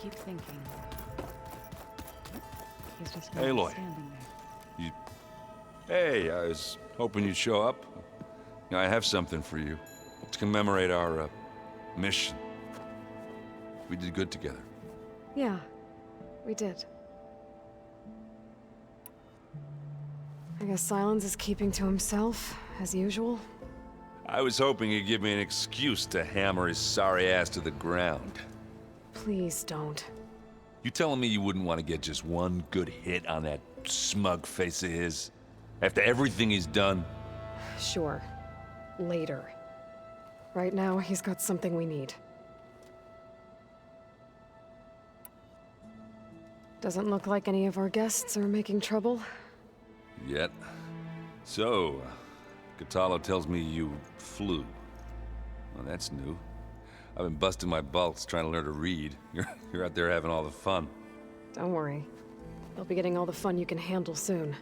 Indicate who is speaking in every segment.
Speaker 1: keep thinking. He's just
Speaker 2: Aloy.
Speaker 1: standing there.
Speaker 2: Hey, I was hoping you'd show up. I have something for you to commemorate our mission. We did good together.
Speaker 3: Yeah, we did. I guess Sylens is keeping to himself, as usual.
Speaker 2: I was hoping he'd give me an excuse to hammer his sorry ass to the ground.
Speaker 3: Please don't.
Speaker 2: You telling me you wouldn't want to get just one good hit on that smug face of his? After everything he's done?
Speaker 3: Sure. Later. Right now, he's got something we need. Doesn't look like any of our guests are making trouble.
Speaker 2: Yet. So, Kotallo tells me you flew. Well, that's new. I've been busting my balls trying to learn to read. You're out there having all the fun.
Speaker 3: Don't worry. You'll be getting all the fun you can handle soon.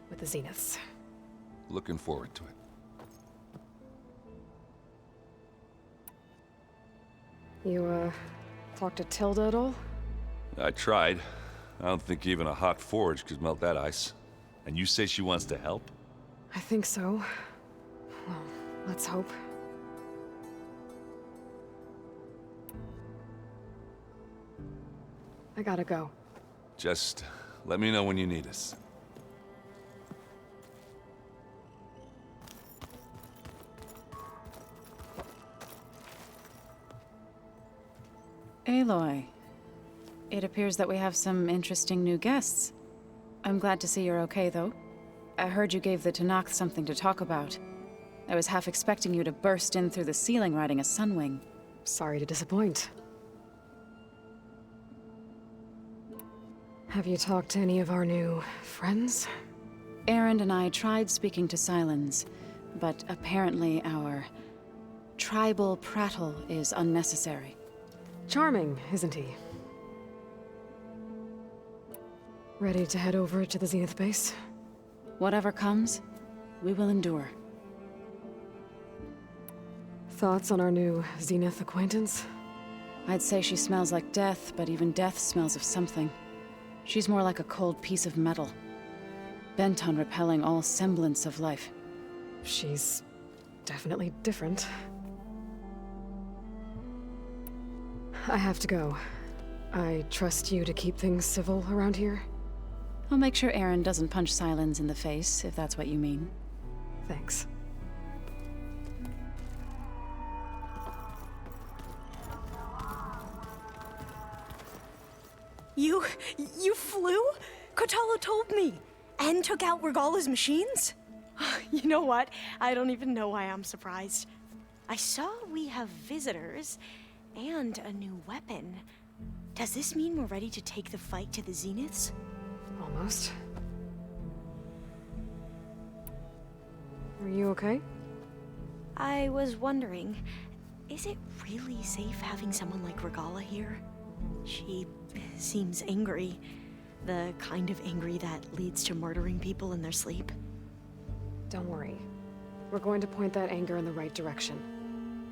Speaker 3: With the Zeniths.
Speaker 2: Looking forward to it.
Speaker 3: You, talked to Tilda at all?
Speaker 2: I tried. I don't think even a hot forge could melt that ice. And you say she wants to help?
Speaker 3: I think so. Well, let's hope. I gotta go.
Speaker 2: Just let me know when you need us.
Speaker 1: Aloy. It appears that we have some interesting new guests. I'm glad to see you're okay, though. I heard you gave the Tanakh something to talk about. I was half expecting you to burst in through the ceiling riding a sunwing.
Speaker 3: Sorry to disappoint. Have you talked to any of our new friends?
Speaker 1: Eren and I tried speaking to Sylens, but apparently our tribal prattle is unnecessary.
Speaker 3: Charming, isn't he? Ready to head over to the Zenith base?
Speaker 1: Whatever comes, we will endure.
Speaker 3: Thoughts on our new Zenith acquaintance?
Speaker 1: I'd say she smells like death, but even death smells of something. She's more like a cold piece of metal, bent on repelling all semblance of life.
Speaker 3: She's definitely different. I have to go. I trust you to keep things civil around here.
Speaker 1: I'll make sure Eren doesn't punch Sylens in the face, if that's what you mean.
Speaker 3: Thanks.
Speaker 4: You flew? Kotallo told me. And took out Regalla's machines? You know what? I don't even know why I'm surprised. I saw we have visitors and a new weapon. Does this mean we're ready to take the fight to the Zeniths?
Speaker 3: Almost. Are you okay?
Speaker 4: I was wondering, is it really safe having someone like Regalla here? She seems angry. The kind of angry that leads to murdering people in their sleep.
Speaker 3: Don't worry. We're going to point that anger in the right direction.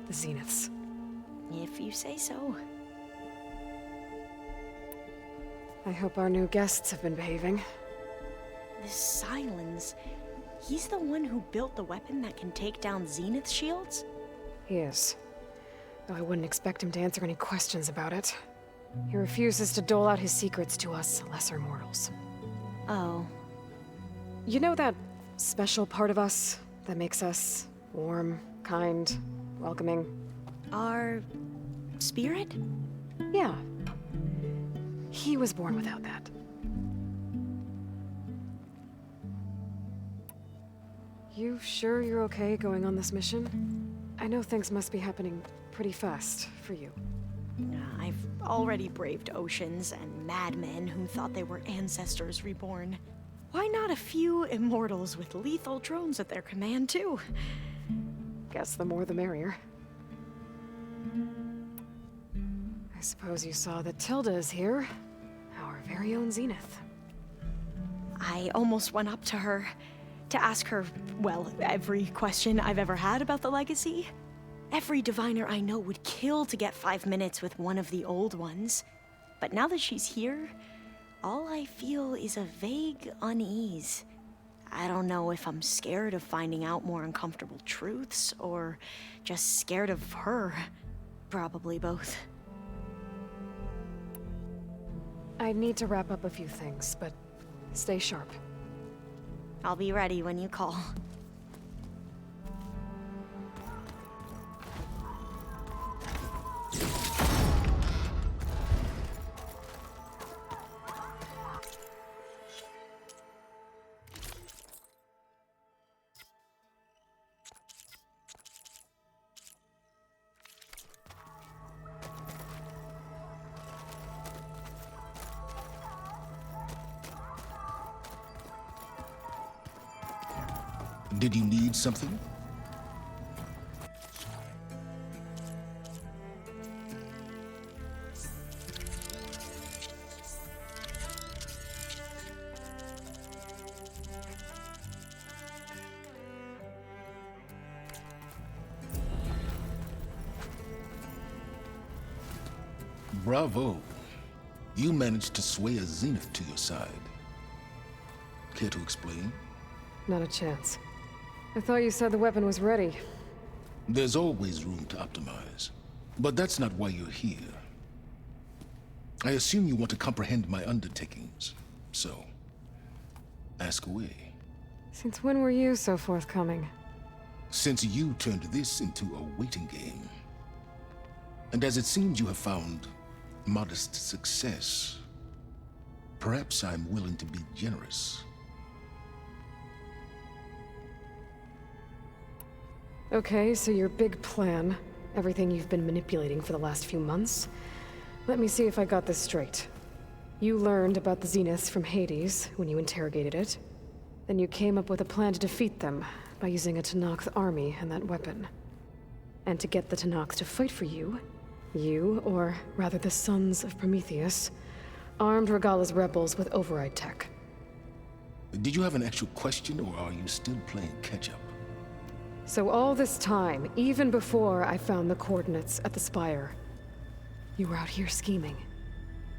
Speaker 3: The Zeniths.
Speaker 4: If you say so.
Speaker 3: I hope our new guests have been behaving.
Speaker 4: This Sylens, he's the one who built the weapon that can take down Zenith shields?
Speaker 3: He is. Though I wouldn't expect him to answer any questions about it. He refuses to dole out his secrets to us lesser mortals.
Speaker 4: Oh.
Speaker 3: You know that special part of us that makes us warm, kind, welcoming?
Speaker 4: Our spirit?
Speaker 3: Yeah. He was born without that. You sure you're okay going on this mission? I know things must be happening pretty fast for you.
Speaker 4: I've already braved oceans and madmen who thought they were ancestors reborn. Why not a few immortals with lethal drones at their command, too?
Speaker 3: Guess the more the merrier. I suppose you saw that Tilda is here. Our very own Zenith.
Speaker 4: I almost went up to her to ask her, well, every question I've ever had about the legacy. Every diviner I know would kill to get 5 minutes with one of the old ones. But now that she's here, all I feel is a vague unease. I don't know if I'm scared of finding out more uncomfortable truths, or just scared of her. Probably both.
Speaker 3: I need to wrap up a few things, but stay sharp.
Speaker 4: I'll be ready when you call.
Speaker 5: Did you need something? Bravo. You managed to sway a Zenith to your side. Care to explain?
Speaker 3: Not a chance. I thought you said the weapon was ready.
Speaker 5: There's always room to optimize. But that's not why you're here. I assume you want to comprehend my undertakings. So, ask away.
Speaker 3: Since when were you so forthcoming?
Speaker 5: Since you turned this into a waiting game. And as it seems you have found modest success, perhaps I'm willing to be generous.
Speaker 3: Okay, so your big plan, everything you've been manipulating for the last few months. Let me see if I got this straight. You learned about the Zeniths from Hades when you interrogated it. Then you came up with a plan to defeat them by using a Tenakth army and that weapon. And to get the Tenakth to fight for you, or rather the Sons of Prometheus, armed Regalla's rebels with override tech.
Speaker 5: Did you have an actual question, or are you still playing catch-up?
Speaker 3: So all this time, even before I found the coordinates at the Spire, you were out here scheming.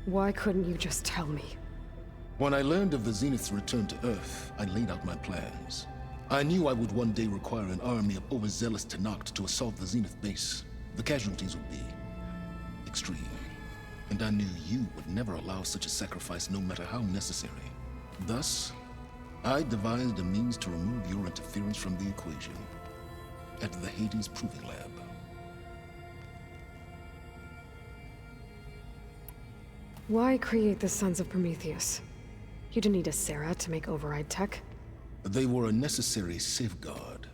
Speaker 3: Why couldn't you just tell me?
Speaker 5: When I learned of the Zenith's return to Earth, I laid out my plans. I knew I would one day require an army of overzealous Tenakth to assault the Zenith base. The casualties would be extreme. And I knew you would never allow such a sacrifice, no matter how necessary. Thus, I devised a means to remove your interference from the equation. At the Hades Proving Lab.
Speaker 3: Why create the Sons of Prometheus? You didn't need a Sarah to make override tech.
Speaker 5: They were a necessary safeguard.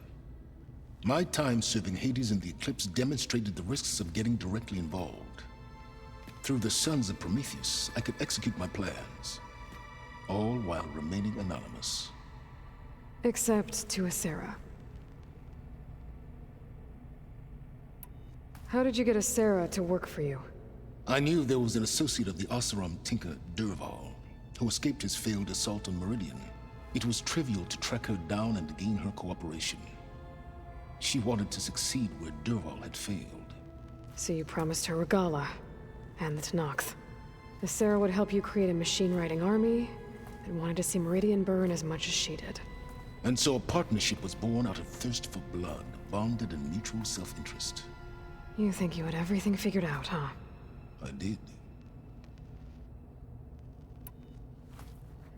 Speaker 5: My time serving Hades in the Eclipse demonstrated the risks of getting directly involved. Through the Sons of Prometheus, I could execute my plans, all while remaining anonymous.
Speaker 3: Except to a Sarah. How did you get a Sarah to work for you?
Speaker 5: I knew there was an associate of the Oseram tinker, Dervahl, who escaped his failed assault on Meridian. It was trivial to track her down and gain her cooperation. She wanted to succeed where Dervahl had failed.
Speaker 3: So you promised her Regalla, and the Tenakth. The Sarah would help you create a machine-riding army, and wanted to see Meridian burn as much as she did.
Speaker 5: And so a partnership was born out of thirst for blood, bonded in mutual self-interest.
Speaker 3: You think you had everything figured out, huh?
Speaker 5: I did.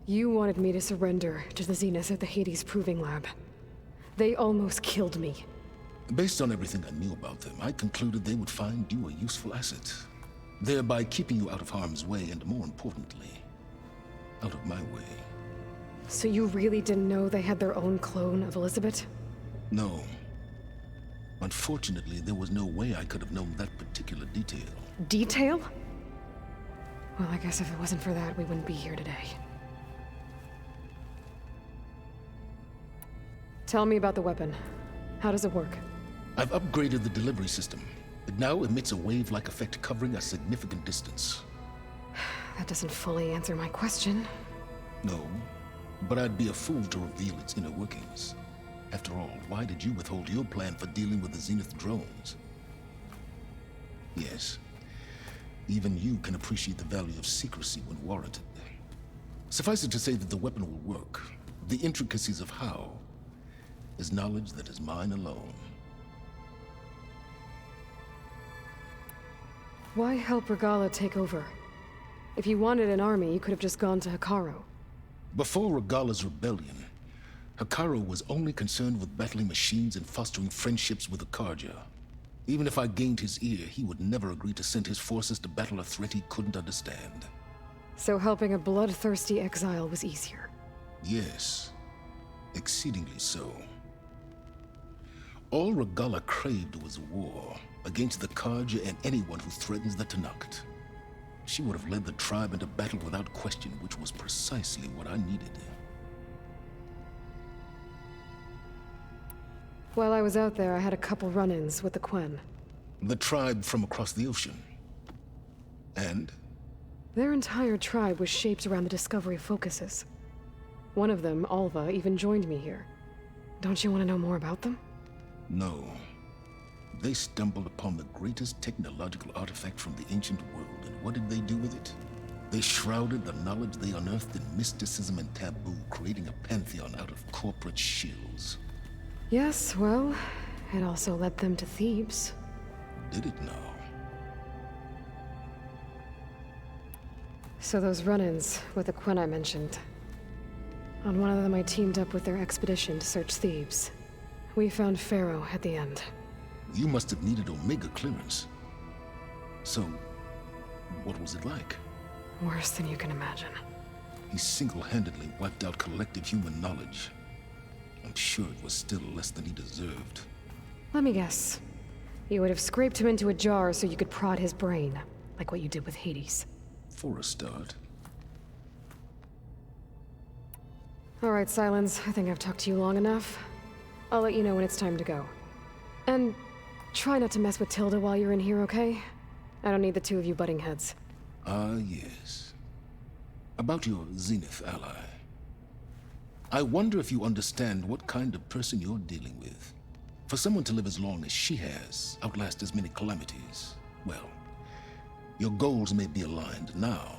Speaker 3: You wanted me to surrender to the Zenith at the Hades Proving Lab. They almost killed me.
Speaker 5: Based on everything I knew about them, I concluded they would find you a useful asset, thereby keeping you out of harm's way and, more importantly, out of my way.
Speaker 3: So you really didn't know they had their own clone of Elizabeth?
Speaker 5: No. Unfortunately, there was no way I could have known that particular detail.
Speaker 3: Detail? Well, I guess if it wasn't for that, we wouldn't be here today. Tell me about the weapon. How does it work?
Speaker 5: I've upgraded the delivery system. It now emits a wave-like effect covering a significant distance.
Speaker 3: That doesn't fully answer my question.
Speaker 5: No, but I'd be a fool to reveal its inner workings. After all, why did you withhold your plan for dealing with the Zenith drones? Yes. Even you can appreciate the value of secrecy when warranted. Suffice it to say that the weapon will work. The intricacies of how is knowledge that is mine alone.
Speaker 3: Why help Regalla take over? If you wanted an army, you could have just gone to Hekarro.
Speaker 5: Before Regalla's rebellion, Hekarro was only concerned with battling machines and fostering friendships with the Karja. Even if I gained his ear, he would never agree to send his forces to battle a threat he couldn't understand.
Speaker 3: So helping a bloodthirsty exile was easier.
Speaker 5: Yes, exceedingly so. All Regalla craved was war against the Karja and anyone who threatens the Tenakth. She would have led the tribe into battle without question, which was precisely what I needed.
Speaker 3: While I was out there, I had a couple run-ins with the Quen.
Speaker 5: The tribe from across the ocean. And?
Speaker 3: Their entire tribe was shaped around the discovery of focuses. One of them, Alva, even joined me here. Don't you want to know more about them?
Speaker 5: No. They stumbled upon the greatest technological artifact from the ancient world, and what did they do with it? They shrouded the knowledge they unearthed in mysticism and taboo, creating a pantheon out of corporate shills.
Speaker 3: Yes, well, it also led them to Thebes.
Speaker 5: Did it now?
Speaker 3: So those run-ins with the Quen I mentioned. On one of them I teamed up with their expedition to search Thebes. We found Pharaoh at the end.
Speaker 5: You must have needed Omega clearance. So, what was it like?
Speaker 3: Worse than you can imagine.
Speaker 5: He single-handedly wiped out collective human knowledge. I'm sure it was still less than he deserved.
Speaker 3: Let me guess. You would have scraped him into a jar so you could prod his brain, like what you did with Hades.
Speaker 5: For a start.
Speaker 3: All right, Sylens, I think I've talked to you long enough. I'll let you know when it's time to go. And try not to mess with Tilda while you're in here, okay? I don't need the two of you butting heads.
Speaker 5: Ah, yes. About your Zenith ally. I wonder if you understand what kind of person you're dealing with. For someone to live as long as she has, outlast as many calamities, well, your goals may be aligned now,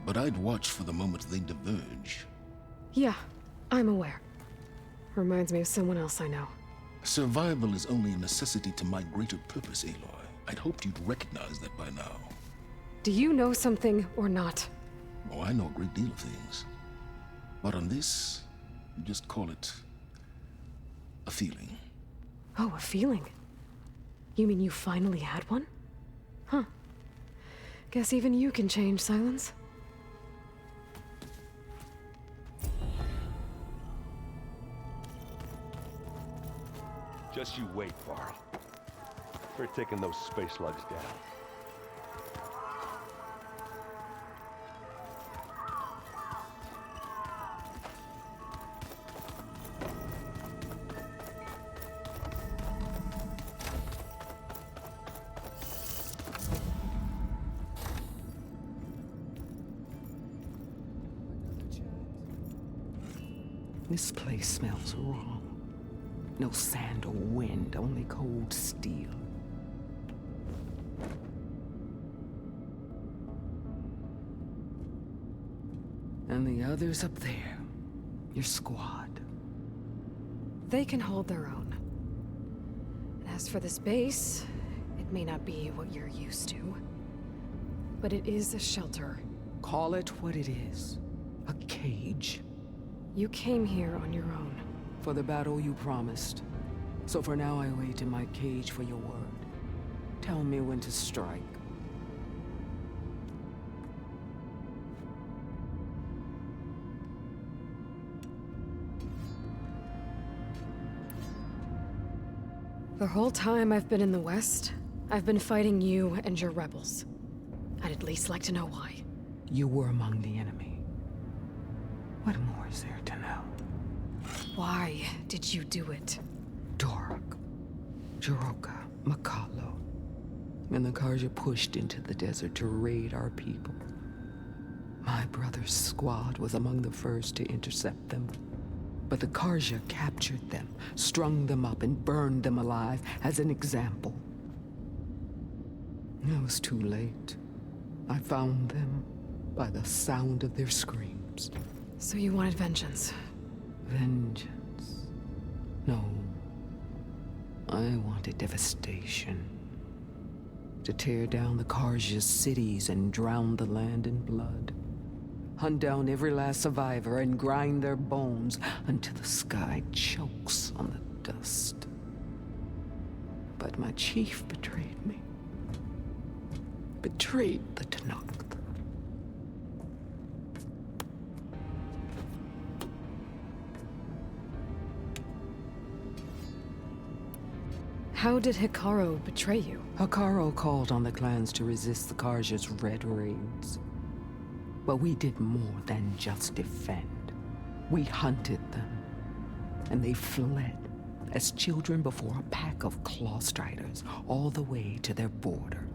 Speaker 5: but I'd watch for the moment they diverge.
Speaker 3: Yeah, I'm aware. Reminds me of someone else I know.
Speaker 5: Survival is only a necessity to my greater purpose, Aloy. I'd hoped you'd recognize that by now.
Speaker 3: Do you know something or not?
Speaker 5: Oh, I know a great deal of things. But on this, you just call it a feeling.
Speaker 3: Oh, a feeling? You mean you finally had one? Huh. Guess even you can change, Sylens.
Speaker 6: Just you wait, Varl. We're taking those space slugs down.
Speaker 7: This place smells wrong. No sand or wind, only cold steel. And the others up there, your squad.
Speaker 3: They can hold their own. And as for this base, it may not be what you're used to, but it is a shelter.
Speaker 7: Call it what it is. A cage.
Speaker 3: You came here on your own.
Speaker 7: For the battle you promised. So for now I wait in my cage for your word. Tell me when to strike.
Speaker 3: The whole time I've been in the West, I've been fighting you and your rebels. I'd at least like to know why.
Speaker 7: You were among the enemy. What more is there to know?
Speaker 3: Why did you do it?
Speaker 7: Dork, Jiroka, Kotallo, and the Karja pushed into the desert to raid our people. My brother's squad was among the first to intercept them. But the Karja captured them, strung them up, and burned them alive as an example. It was too late. I found them by the sound of their screams.
Speaker 3: So you wanted vengeance?
Speaker 7: Vengeance? No. I wanted devastation. To tear down the Karja's cities and drown the land in blood. Hunt down every last survivor and grind their bones until the sky chokes on the dust. But my chief betrayed me. Betrayed the Tenakth.
Speaker 3: How did Hikaru betray you?
Speaker 7: Hikaru called on the clans to resist the Karja's red raids. But we did more than just defend. We hunted them, and they fled as children before a pack of claw striders all the way to their border.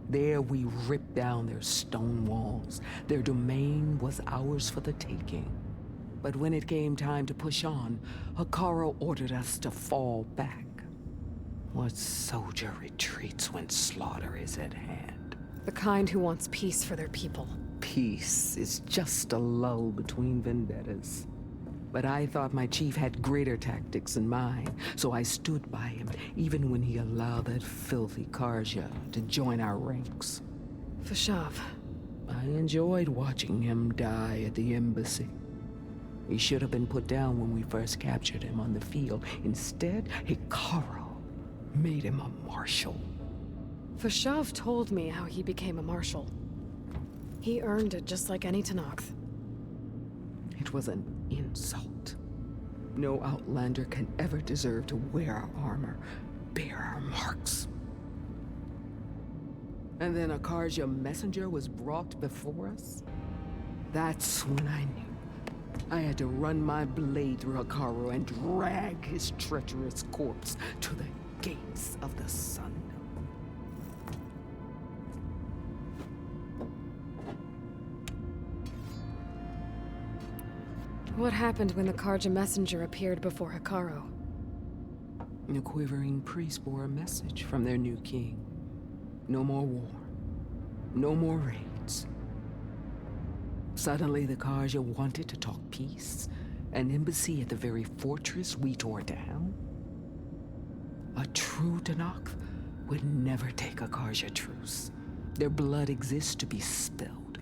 Speaker 7: There we ripped down their stone walls. Their domain was ours for the taking. But when it came time to push on, Hikaru ordered us to fall back. What soldier retreats when slaughter is at hand?
Speaker 3: The kind who wants peace for their people.
Speaker 7: Peace is just a lull between vendettas. But I thought my chief had greater tactics in mind, so I stood by him, even when he allowed that filthy Karja to join our ranks.
Speaker 3: Vashav.
Speaker 7: I enjoyed watching him die at the embassy. He should have been put down when we first captured him on the field. Instead, Hikaru made him a marshal.
Speaker 3: Vashav told me how he became a marshal. He earned it just like any Tenakth.
Speaker 7: It was an insult. No Outlander can ever deserve to wear our armor, bear our marks. And then a Karja messenger was brought before us? That's when I knew. I had to run my blade through Hikaru and drag his treacherous corpse to the gates of the sun.
Speaker 3: What happened when the Karja messenger appeared before Hikaru?
Speaker 7: A quivering priest bore a message from their new king. No more war. No more raids. Suddenly the Karja wanted to talk peace. An embassy at the very fortress we tore down? A true Tenakth would never take a Karja truce. Their blood exists to be spilled.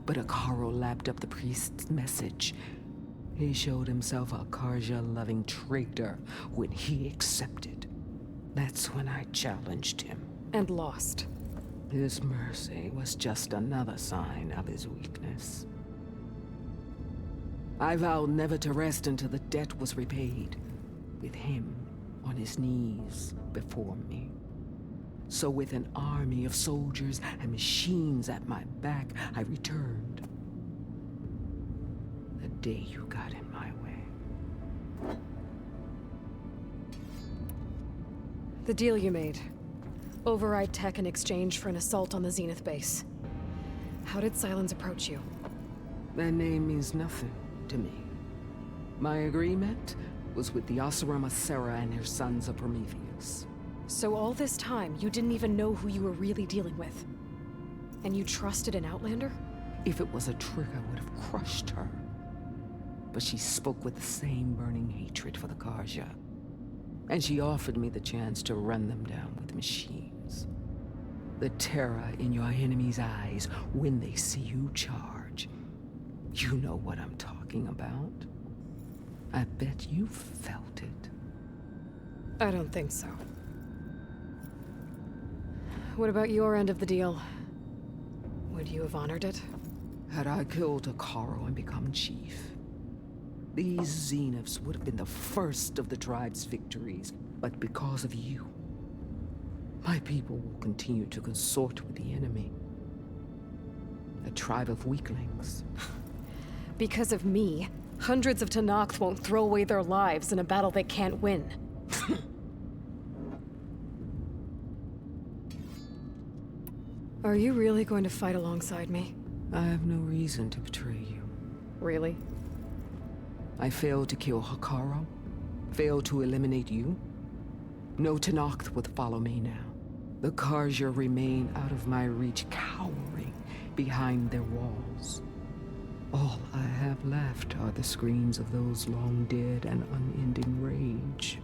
Speaker 7: But Hikaru lapped up the priest's message. He showed himself a Karja-loving traitor when he accepted. That's when I challenged him.
Speaker 3: And lost.
Speaker 7: His mercy was just another sign of his weakness. I vowed never to rest until the debt was repaid, with him on his knees before me. So with an army of soldiers and machines at my back, I returned. The day you got in my way.
Speaker 3: The deal you made. Override tech in exchange for an assault on the Zenith base. How did Sylens approach you?
Speaker 7: That name means nothing to me. My agreement was with the Oseram Asera and her sons of Prometheus.
Speaker 3: So all this time, you didn't even know who you were really dealing with? And you trusted an Outlander?
Speaker 7: If it was a trick, I would have crushed her. But she spoke with the same burning hatred for the Karja. And she offered me the chance to run them down with machines. The terror in your enemy's eyes when they see you charge. You know what I'm talking about. I bet you felt it.
Speaker 3: I don't think so. What about your end of the deal? Would you have honored it?
Speaker 7: Had I killed Hikaru and become chief, these Zeniths would have been the first of the tribe's victories. But because of you, my people will continue to consort with the enemy. A tribe of weaklings.
Speaker 3: Because of me, hundreds of Tenakth won't throw away their lives in a battle they can't win. Are you really going to fight alongside me?
Speaker 7: I have no reason to betray you.
Speaker 3: Really?
Speaker 7: I failed to kill Hikaru, failed to eliminate you. No Tenakth would follow me now. The Karja remain out of my reach, cowering behind their walls. All I have left are the screams of those long dead and unending rage.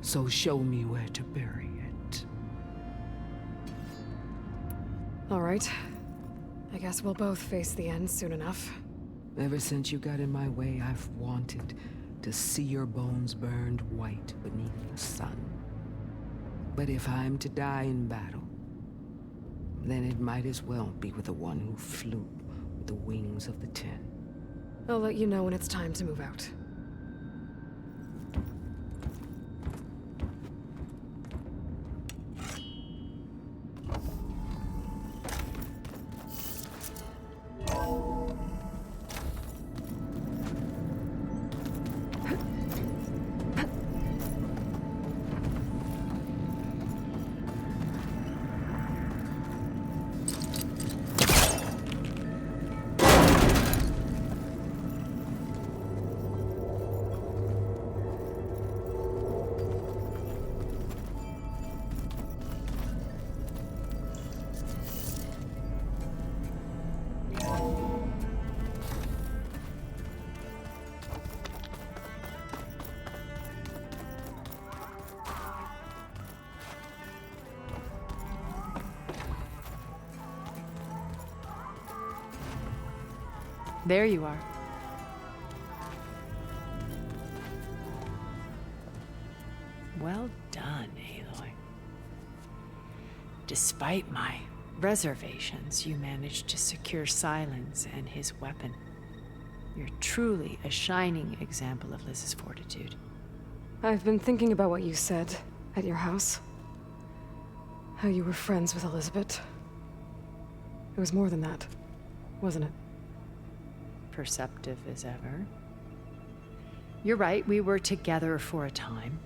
Speaker 7: So show me where to bury it.
Speaker 3: All right. I guess we'll both face the end soon enough.
Speaker 7: Ever since you got in my way, I've wanted to see your bones burned white beneath the sun. But if I'm to die in battle, then it might as well be with the one who flew with the wings of the 10.
Speaker 3: I'll let you know when it's time to move out.
Speaker 1: There you are.
Speaker 8: Well done, Aloy. Despite my reservations, you managed to secure Sylens and his weapon. You're truly a shining example of Liz's fortitude.
Speaker 3: I've been thinking about what you said at your house. How you were friends with Elizabeth. It was more than that, wasn't it?
Speaker 8: Perceptive as ever. You're right, we were together for a time.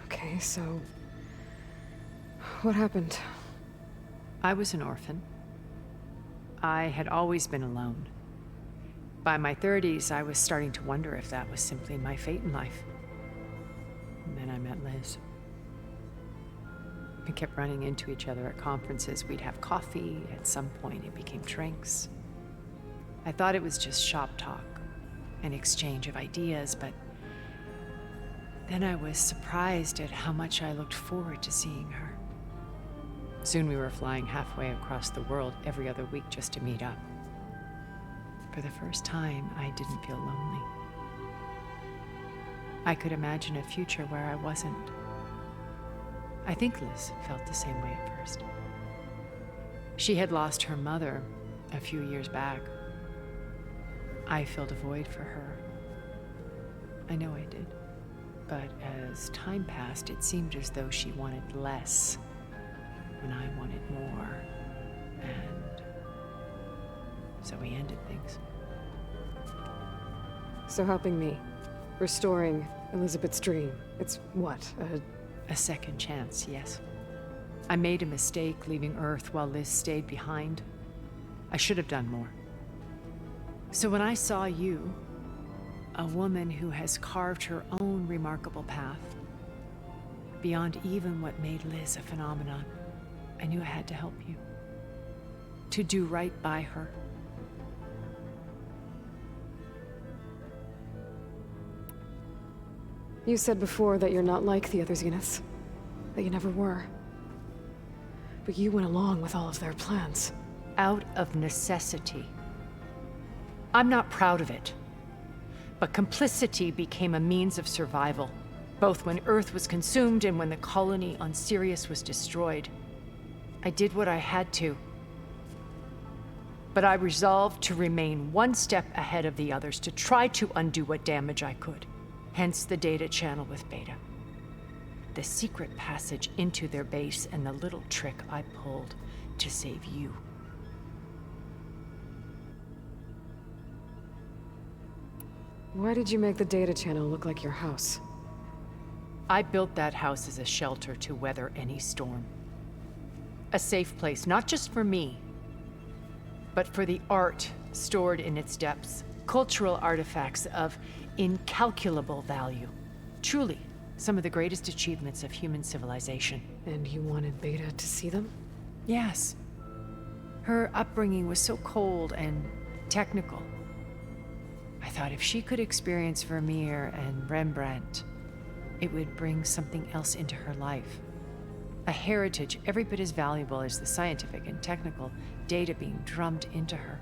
Speaker 3: Okay, so... what happened?
Speaker 8: I was an orphan. I had always been alone. By my 30s, I was starting to wonder if that was simply my fate in life. And then I met Liz. We kept running into each other at conferences. We'd have coffee. At some point, it became drinks. I thought it was just shop talk, an exchange of ideas, but then I was surprised at how much I looked forward to seeing her. Soon we were flying halfway across the world every other week just to meet up. For the first time, I didn't feel lonely. I could imagine a future where I wasn't. I think Liz felt the same way at first. She had lost her mother a few years back. I filled a void for her. I know I did. But as time passed, it seemed as though she wanted less, and I wanted more. And so we ended things.
Speaker 3: So helping me, restoring Elizabeth's dream, it's what,
Speaker 8: A second chance, yes. I made a mistake leaving Earth while Liz stayed behind. I should have done more. So when I saw you, a woman who has carved her own remarkable path, beyond even what made Liz a phenomenon, I knew I had to help you. To do right by her.
Speaker 3: You said before that you're not like the other Zeniths. That you never were. But you went along with all of their plans.
Speaker 8: Out of necessity. I'm not proud of it. But complicity became a means of survival, both when Earth was consumed and when the colony on Sirius was destroyed. I did what I had to. But I resolved to remain one step ahead of the others, to try to undo what damage I could. Hence the data channel with Beta. The secret passage into their base and the little trick I pulled to save you.
Speaker 3: Why did you make the data channel look like your house?
Speaker 8: I built that house as a shelter to weather any storm. A safe place, not just for me, but for the art stored in its depths. Cultural artifacts of incalculable value. Truly Some of the greatest achievements of human civilization.
Speaker 3: And you wanted Beta to see them?
Speaker 8: Yes. Her upbringing was so cold and technical. I thought if she could experience Vermeer and Rembrandt, it would bring something else into her life. A heritage every bit as valuable as the scientific and technical data being drummed into her.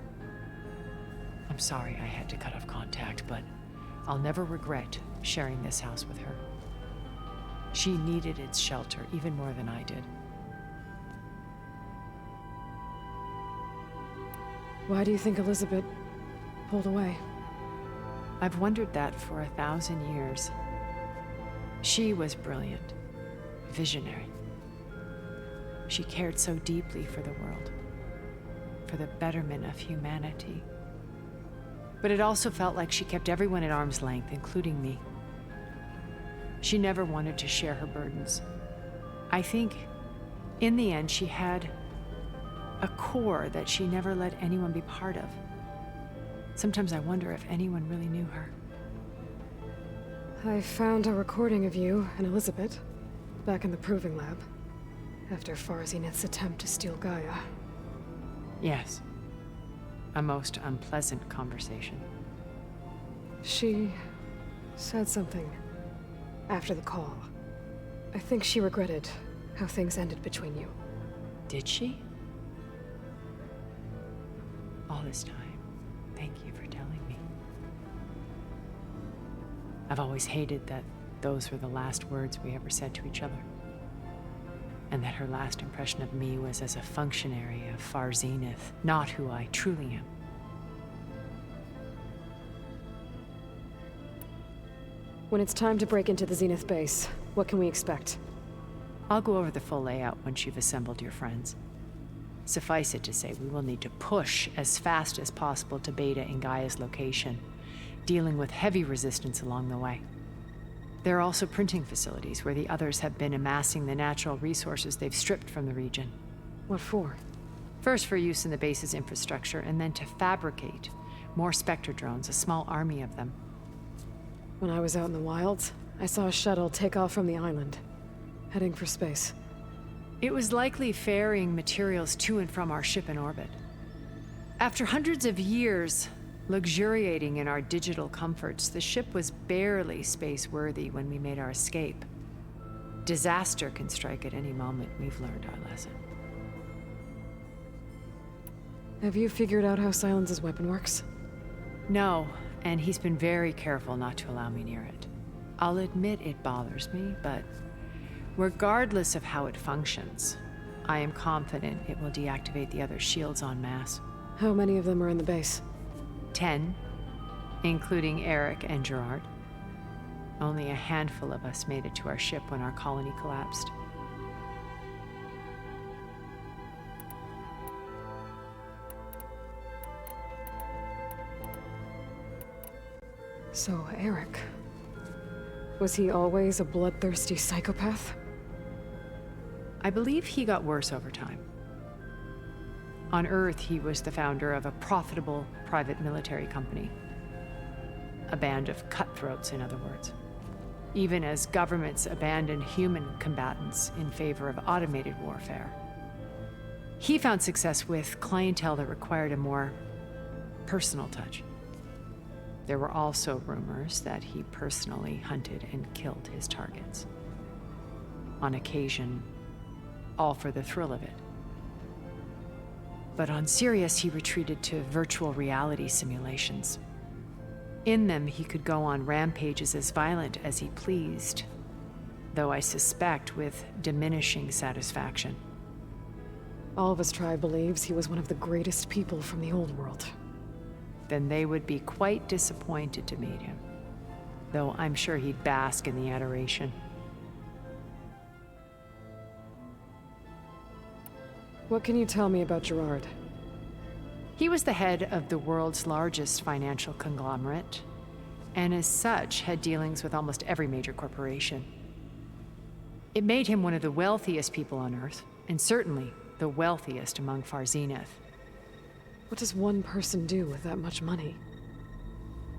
Speaker 8: I'm sorry I had to cut off contact, but I'll never regret sharing this house with her. She needed its shelter even more than I did.
Speaker 3: Why do you think Elizabeth pulled away?
Speaker 8: I've wondered that for 1,000 years. She was brilliant, visionary. She cared so deeply for the world, for the betterment of humanity. But it also felt like she kept everyone at arm's length, including me. She never wanted to share her burdens. I think, in the end, she had a core that she never let anyone be part of. Sometimes I wonder if anyone really knew her.
Speaker 3: I found a recording of you and Elizabeth back in the proving lab after Zenith's attempt to steal Gaia.
Speaker 8: Yes. A most unpleasant conversation.
Speaker 3: She said something after the call. I think she regretted how things ended between you.
Speaker 8: Did she? All this time, thank you for telling me. I've always hated that those were the last words we ever said to each other. And that her last impression of me was as a functionary of Zenith, not who I truly am.
Speaker 3: When it's time to break into the Zenith base, what can we expect?
Speaker 8: I'll go over the full layout once you've assembled your friends. Suffice it to say, we will need to push as fast as possible to Beta and Gaia's location, dealing with heavy resistance along the way. There are also printing facilities where the others have been amassing the natural resources they've stripped from the region.
Speaker 3: What for?
Speaker 8: First for use in the base's infrastructure, and then to fabricate more Specter drones, a small army of them.
Speaker 3: When I was out in the wilds, I saw a shuttle take off from the island, heading for space.
Speaker 8: It was likely ferrying materials to and from our ship in orbit. After hundreds of years luxuriating in our digital comforts, the ship was barely space-worthy when we made our escape. Disaster can strike at any moment. We've learned our lesson.
Speaker 3: Have you figured out how Sylens' weapon works?
Speaker 8: No, and he's been very careful not to allow me near it. I'll admit it bothers me, but regardless of how it functions, I am confident it will deactivate the other shields en masse.
Speaker 3: How many of them are in the base?
Speaker 8: 10, including Erik and Gerard. Only a handful of us made it to our ship when our colony collapsed.
Speaker 3: So, Erik. Was he always a bloodthirsty psychopath?
Speaker 8: I believe he got worse over time. On Earth, he was the founder of a profitable private military company. A band of cutthroats, in other words. Even as governments abandoned human combatants in favor of automated warfare. He found success with clientele that required a more personal touch. There were also rumors that he personally hunted and killed his targets. On occasion, all for the thrill of it. But on Sirius, he retreated to virtual reality simulations. In them, he could go on rampages as violent as he pleased, though I suspect with diminishing satisfaction.
Speaker 3: Alva's tribe believes he was one of the greatest people from the old world.
Speaker 8: Then they would be quite disappointed to meet him, though I'm sure he'd bask in the adoration.
Speaker 3: What can you tell me about Gerard?
Speaker 8: He was the head of the world's largest financial conglomerate, and as such had dealings with almost every major corporation. It made him one of the wealthiest people on Earth, and certainly the wealthiest among Zenith.
Speaker 3: What does one person do with that much money?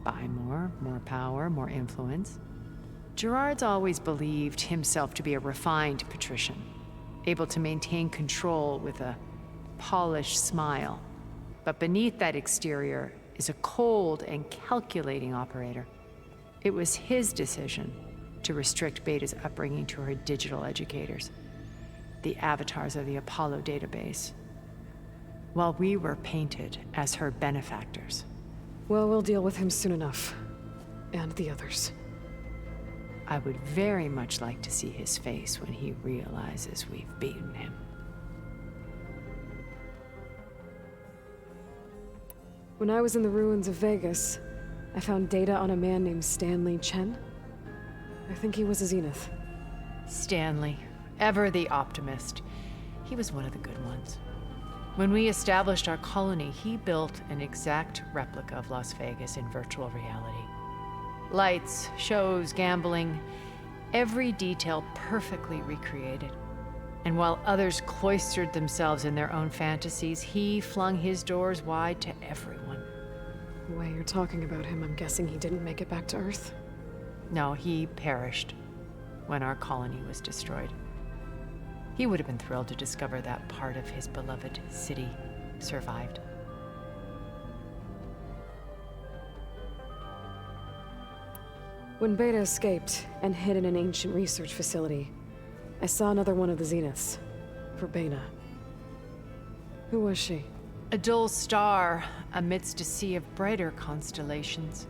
Speaker 8: Buy more power, more influence. Gerard's always believed himself to be a refined patrician, able to maintain control with a polished smile. But beneath that exterior is a cold and calculating operator. It was his decision to restrict Beta's upbringing to her digital educators, the avatars of the Apollo database, while we were painted as her benefactors.
Speaker 3: Well, we'll deal with him soon enough. And the others.
Speaker 8: I would very much like to see his face when he realizes we've beaten him.
Speaker 3: When I was in the ruins of Vegas, I found data on a man named Stanley Chen. I think he was a Zenith.
Speaker 8: Stanley, ever the optimist. He was one of the good ones. When we established our colony, he built an exact replica of Las Vegas in virtual reality. Lights, shows, gambling, every detail perfectly recreated. And while others cloistered themselves in their own fantasies, he flung his doors wide to everyone.
Speaker 3: The way you're talking about him, I'm guessing he didn't make it back to Earth?
Speaker 8: No, he perished when our colony was destroyed. He would have been thrilled to discover that part of his beloved city survived.
Speaker 3: When Beta escaped and hid in an ancient research facility, I saw another one of the Zeniths, Verbena. Who was she?
Speaker 8: A dull star amidst a sea of brighter constellations.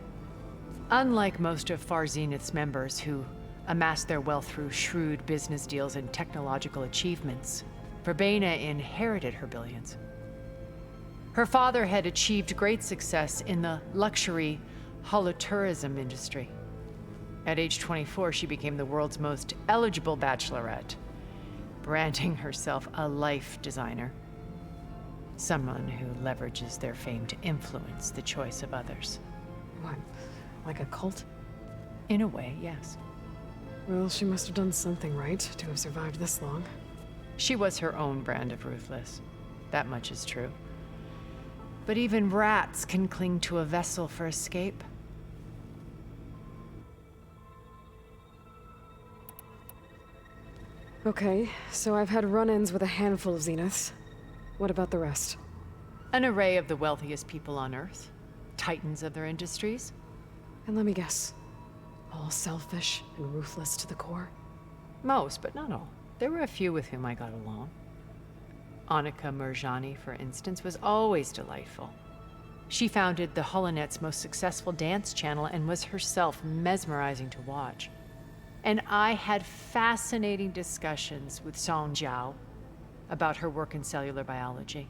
Speaker 8: Unlike most of Far Zenith's members who amassed their wealth through shrewd business deals and technological achievements, Verbena inherited her billions. Her father had achieved great success in the luxury holotourism industry. At age 24, she became the world's most eligible bachelorette, branding herself a life designer. Someone who leverages their fame to influence the choice of others.
Speaker 3: What, like a cult?
Speaker 8: In a way, yes.
Speaker 3: Well, she must have done something right to have survived this long.
Speaker 8: She was her own brand of ruthless. That much is true. But even rats can cling to a vessel for escape.
Speaker 3: Okay, so I've had run-ins with a handful of Zeniths. What about the rest?
Speaker 8: An array of the wealthiest people on Earth. Titans of their industries.
Speaker 3: And let me guess. All selfish and ruthless to the core?
Speaker 8: Most, but not all. There were a few with whom I got along. Annika Murjani, for instance, was always delightful. She founded the HoloNet's most successful dance channel and was herself mesmerizing to watch. And I had fascinating discussions with Song Jiao about her work in cellular biology.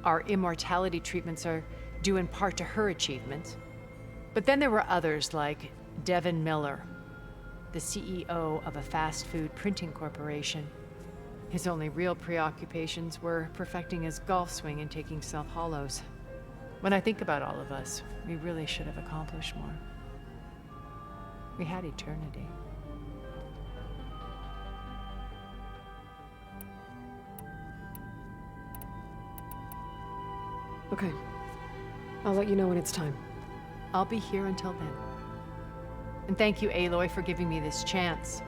Speaker 8: Our immortality treatments are due in part to her achievements. But then there were others like Devin Miller, the CEO of a fast food printing corporation. His only real preoccupations were perfecting his golf swing and taking self-hollows. When I think about all of us, we really should have accomplished more. We had eternity.
Speaker 3: Okay. I'll let you know when it's time.
Speaker 8: I'll be here until then. And thank you, Aloy, for giving me this chance.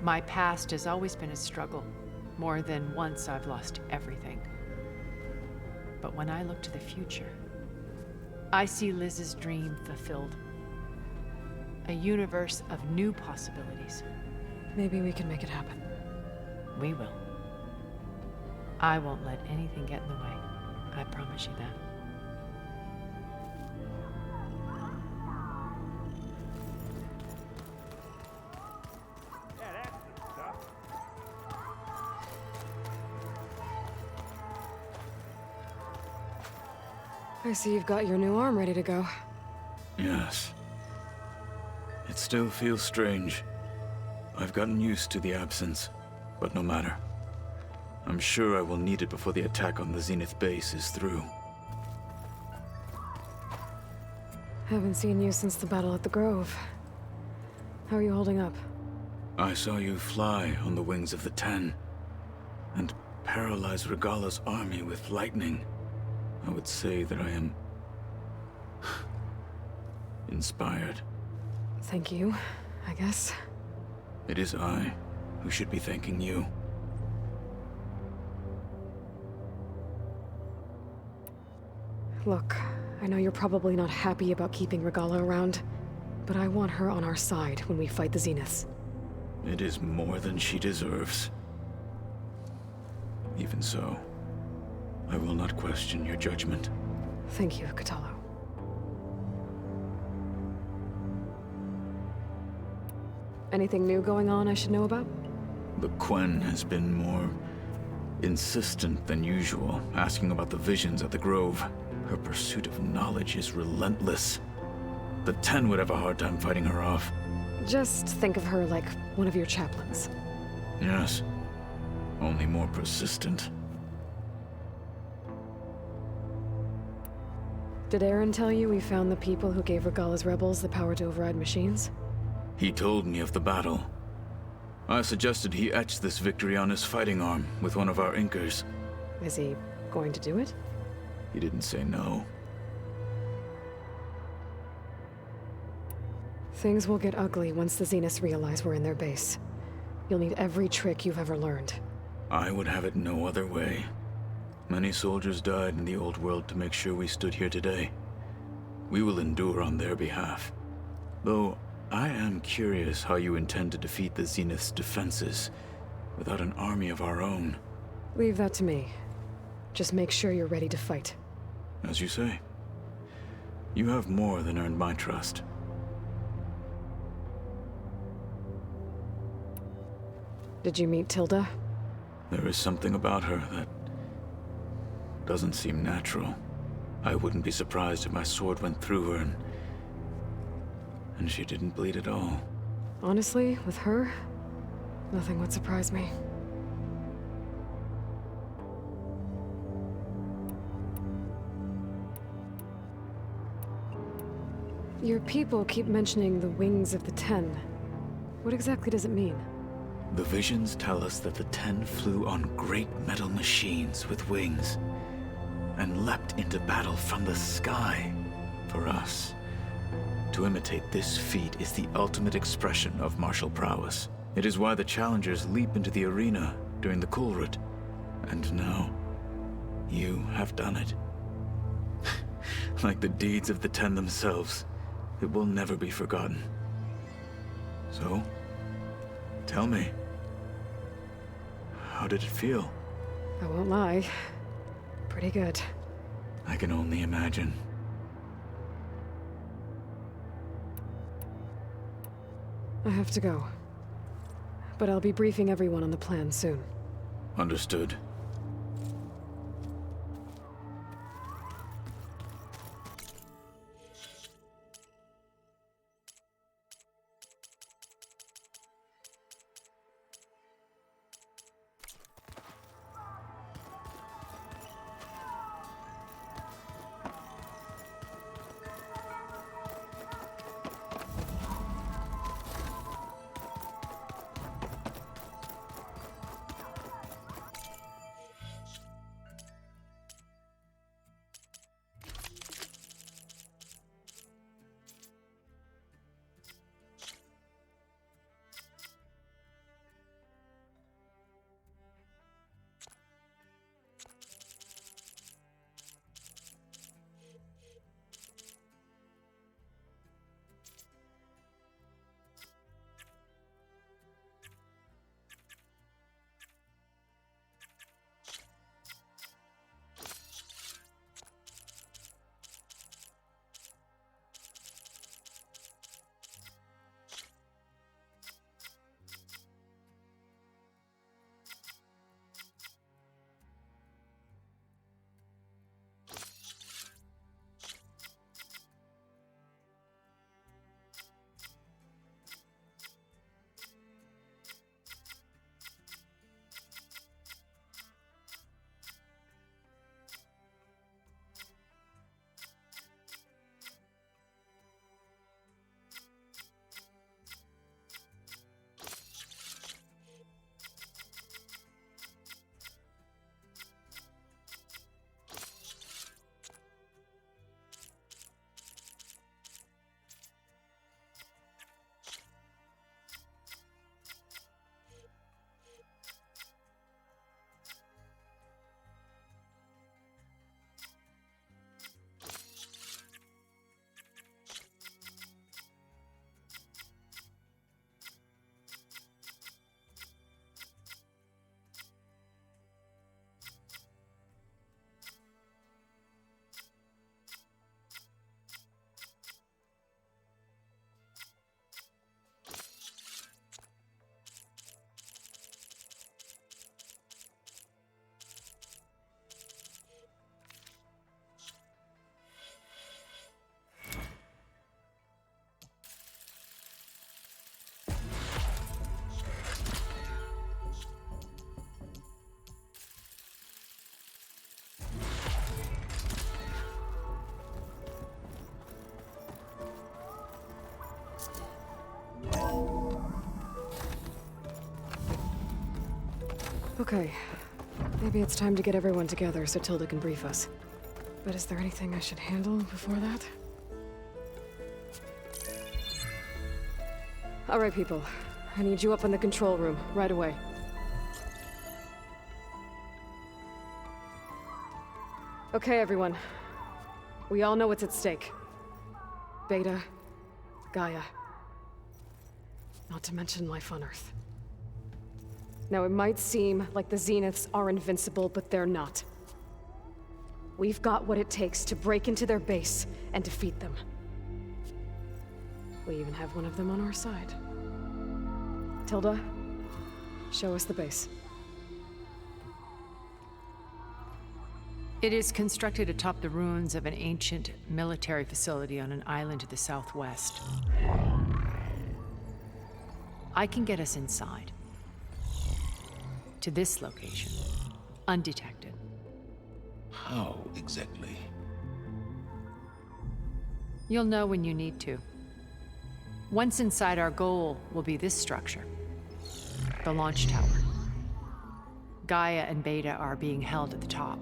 Speaker 8: My past has always been a struggle. More than once I've lost everything. But when I look to the future, I see Liz's dream fulfilled. A universe of new possibilities.
Speaker 3: Maybe we can make it happen.
Speaker 8: We will. I won't let anything get in the way. I promise you that.
Speaker 3: I see you've got your new arm ready to go.
Speaker 9: Yes. It still feels strange. I've gotten used to the absence, but no matter. I'm sure I will need it before the attack on the Zenith base is through.
Speaker 3: Haven't seen you since the battle at the Grove. How are you holding up?
Speaker 9: I saw you fly on the wings of the Ten, and paralyze Regalla's army with lightning. I would say that I am inspired.
Speaker 3: Thank you. I guess.
Speaker 9: It is I who should be thanking you.
Speaker 3: Look, I know you're probably not happy about keeping Regalla around, but I want her on our side when we fight the Zeniths.
Speaker 9: It is more than she deserves. Even so, I will not question your judgment.
Speaker 3: Thank you, Kotallo. Anything new going on I should know about?
Speaker 9: The Quen has been more insistent than usual, asking about the visions at the Grove. Her pursuit of knowledge is relentless. The Ten would have a hard time fighting her off.
Speaker 3: Just think of her like one of your chaplains.
Speaker 9: Yes, only more persistent.
Speaker 3: Did Eren tell you we found the people who gave Regalla's rebels the power to override machines?
Speaker 9: He told me of the battle. I suggested he etch this victory on his fighting arm with one of our inkers.
Speaker 3: Is he going to do it?
Speaker 9: He didn't say no.
Speaker 3: Things will get ugly once the Zeniths realize we're in their base. You'll need every trick you've ever learned.
Speaker 9: I would have it no other way. Many soldiers died in the old world to make sure we stood here today. We will endure on their behalf. Though, I am curious how you intend to defeat the Zenith's defenses without an army of our own.
Speaker 3: Leave that to me. Just make sure you're ready to fight.
Speaker 9: As you say. You have more than earned my trust.
Speaker 3: Did you meet Tilda?
Speaker 9: There is something about her that doesn't seem natural. I wouldn't be surprised if my sword went through her and she didn't bleed at all.
Speaker 3: Honestly, with her, nothing would surprise me. Your people keep mentioning the wings of the Ten. What exactly does it mean?
Speaker 9: The visions tell us that the Ten flew on great metal machines with wings and leapt into battle from the sky. For us, to imitate this feat is the ultimate expression of martial prowess. It is why the challengers leap into the arena during the Kulrut. And now, you have done it. Like the deeds of the Ten themselves, it will never be forgotten. So, tell me, how did it feel?
Speaker 3: I won't lie. Pretty good.
Speaker 9: I can only imagine.
Speaker 3: I have to go. But I'll be briefing everyone on the plan soon.
Speaker 9: Understood.
Speaker 3: Okay. Maybe it's time to get everyone together so Tilda can brief us. But is there anything I should handle before that? All right, people. I need you up in the control room, right away. Okay, everyone. We all know what's at stake. Beta, Gaia. Not to mention life on Earth. Now, it might seem like the Zeniths are invincible, but they're not. We've got what it takes to break into their base and defeat them. We even have one of them on our side. Tilda, show us the base.
Speaker 8: It is constructed atop the ruins of an ancient military facility on an island to the southwest. I can get us inside. To this location, undetected.
Speaker 5: How exactly?
Speaker 8: You'll know when you need to. Once inside, our goal will be this structure. The launch tower. Gaia and Beta are being held at the top.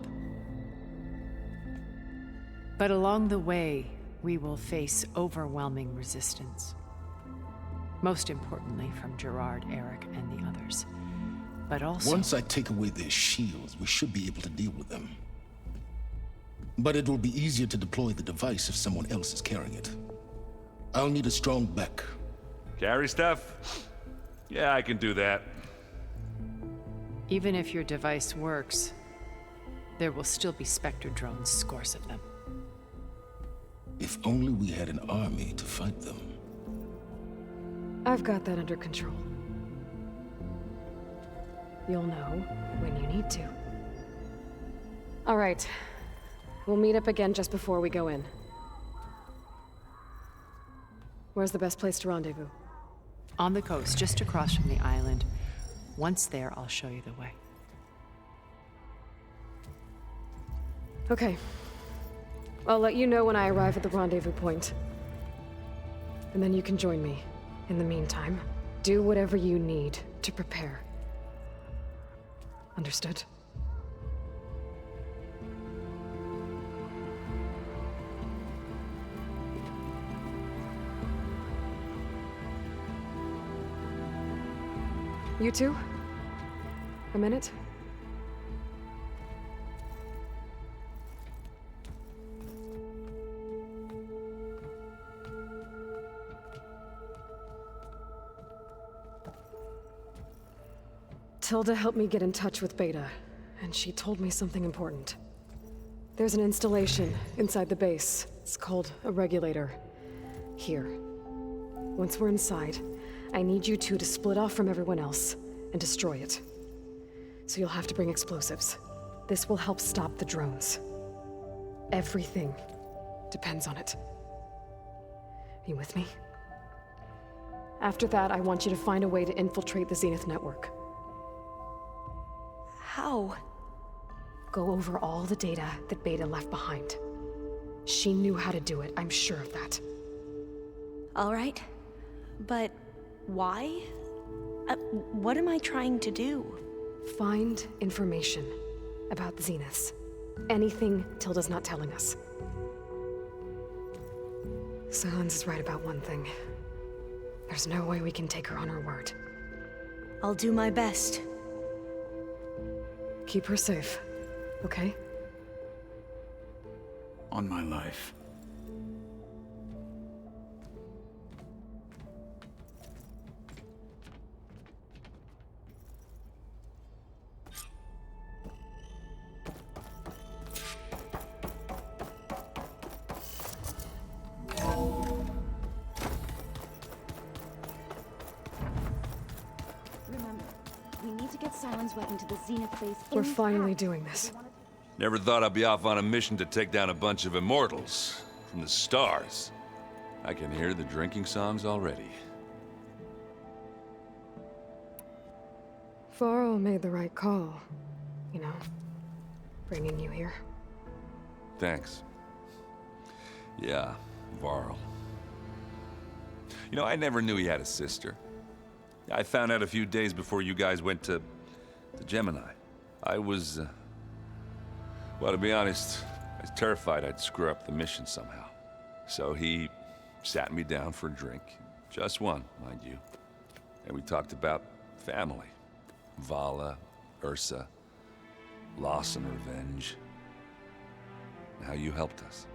Speaker 8: But along the way, we will face overwhelming resistance. Most importantly from Gerard, Erik, and the others. But also...
Speaker 5: Once I take away their shields, we should be able to deal with them. But it will be easier to deploy the device if someone else is carrying it. I'll need a strong back.
Speaker 2: Carry stuff? Yeah, I can do that.
Speaker 8: Even if your device works, there will still be Specter drones, scores of them.
Speaker 5: If only we had an army to fight them.
Speaker 3: I've got that under control. You'll know when you need to. All right. We'll meet up again just before we go in. Where's the best place to rendezvous?
Speaker 8: On the coast, just across from the island. Once there, I'll show you the way.
Speaker 3: Okay. I'll let you know when I arrive at the rendezvous point. And then you can join me. In the meantime, do whatever you need to prepare. Understood? You two? A minute? Tilda helped me get in touch with Beta, and she told me something important. There's an installation inside the base. It's called a regulator. Here. Once we're inside, I need you two to split off from everyone else and destroy it. So you'll have to bring explosives. This will help stop the drones. Everything depends on it. Are you with me? After that, I want you to find a way to infiltrate the Zenith network.
Speaker 4: How?
Speaker 3: Go over all the data that Beta left behind. She knew how to do it, I'm sure of that.
Speaker 4: All right. But why? What am I trying to do?
Speaker 3: Find information about the Zeniths. Anything Tilda's not telling us. Sylens is right about one thing. There's no way we can take her on her word.
Speaker 4: I'll do my best.
Speaker 3: Keep her safe, okay?
Speaker 9: On my life.
Speaker 1: Remember, we need to get Sylens weapon to the Zenith base.
Speaker 3: We're finally doing this.
Speaker 2: Never thought I'd be off on a mission to take down a bunch of immortals from the stars. I can hear the drinking songs already.
Speaker 3: Varl made the right call. You know, bringing you here.
Speaker 2: Thanks. Yeah, Varl. You know, I never knew he had a sister. I found out a few days before you guys went to Gemini. I was, well, to be honest, I was terrified I'd screw up the mission somehow. So he sat me down for a drink. Just one, mind you. And we talked about family. Vala, Ursa, loss and revenge. And how you helped us.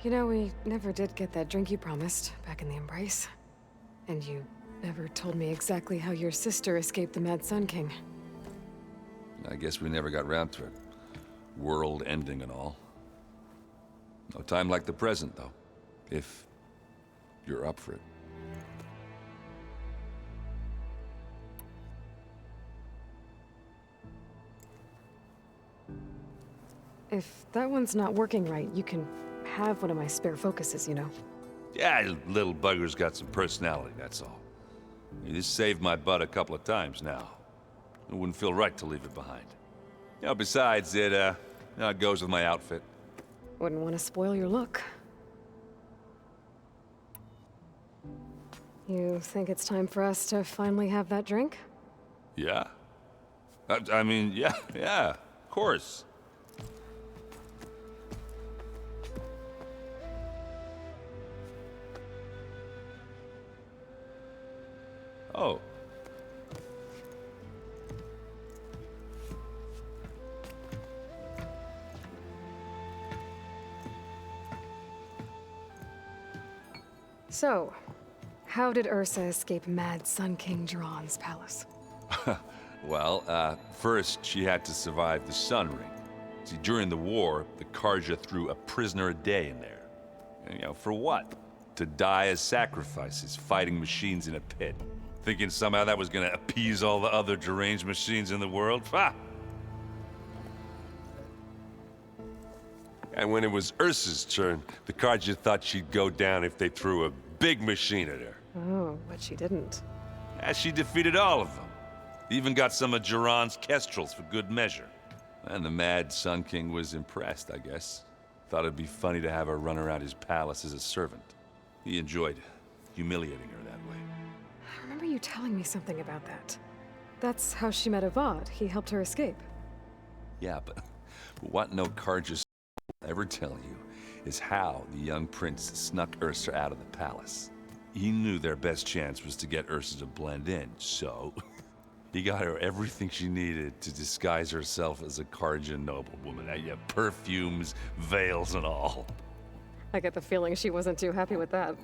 Speaker 3: You know, we never did get that drink you promised back in the Embrace. And you never told me exactly how your sister escaped the Mad Sun King.
Speaker 2: I guess we never got round to it. World ending and all. No time like the present, though. If you're up for it.
Speaker 3: If that one's not working right, you can have one of my spare focuses, you know.
Speaker 2: Yeah, little bugger's got some personality, that's all. You just saved my butt a couple of times now. It wouldn't feel right to leave it behind. You know, besides, it goes with my outfit.
Speaker 3: Wouldn't want to spoil your look. You think it's time for us to finally have that drink?
Speaker 2: Yeah? I mean, yeah, of course. Oh.
Speaker 3: So, how did Ursa escape Mad Sun King Jiran's palace?
Speaker 2: Well, first she had to survive the Sun Ring. See, during the war, the Karja threw a prisoner a day in there. And, you know, for what? To die as sacrifices, fighting machines in a pit. Thinking somehow that was gonna appease all the other deranged machines in the world? Ha! And when it was Ursa's turn, the Karja thought she'd go down if they threw a big machine at her.
Speaker 3: Oh, but she didn't.
Speaker 2: Yeah, she defeated all of them. Even got some of Jiran's kestrels for good measure. And the Mad Sun King was impressed, I guess. Thought it'd be funny to have her run around his palace as a servant. He enjoyed humiliating her that way.
Speaker 3: I remember you telling me something about that. That's how she met Avad. He helped her escape.
Speaker 2: Yeah, but what no Karja will ever tell you is how the young prince snuck Ursa out of the palace. He knew their best chance was to get Ursa to blend in, so he got her everything she needed to disguise herself as a Karja noblewoman. Yeah, perfumes, veils, and all.
Speaker 3: I get the feeling she wasn't too happy with that.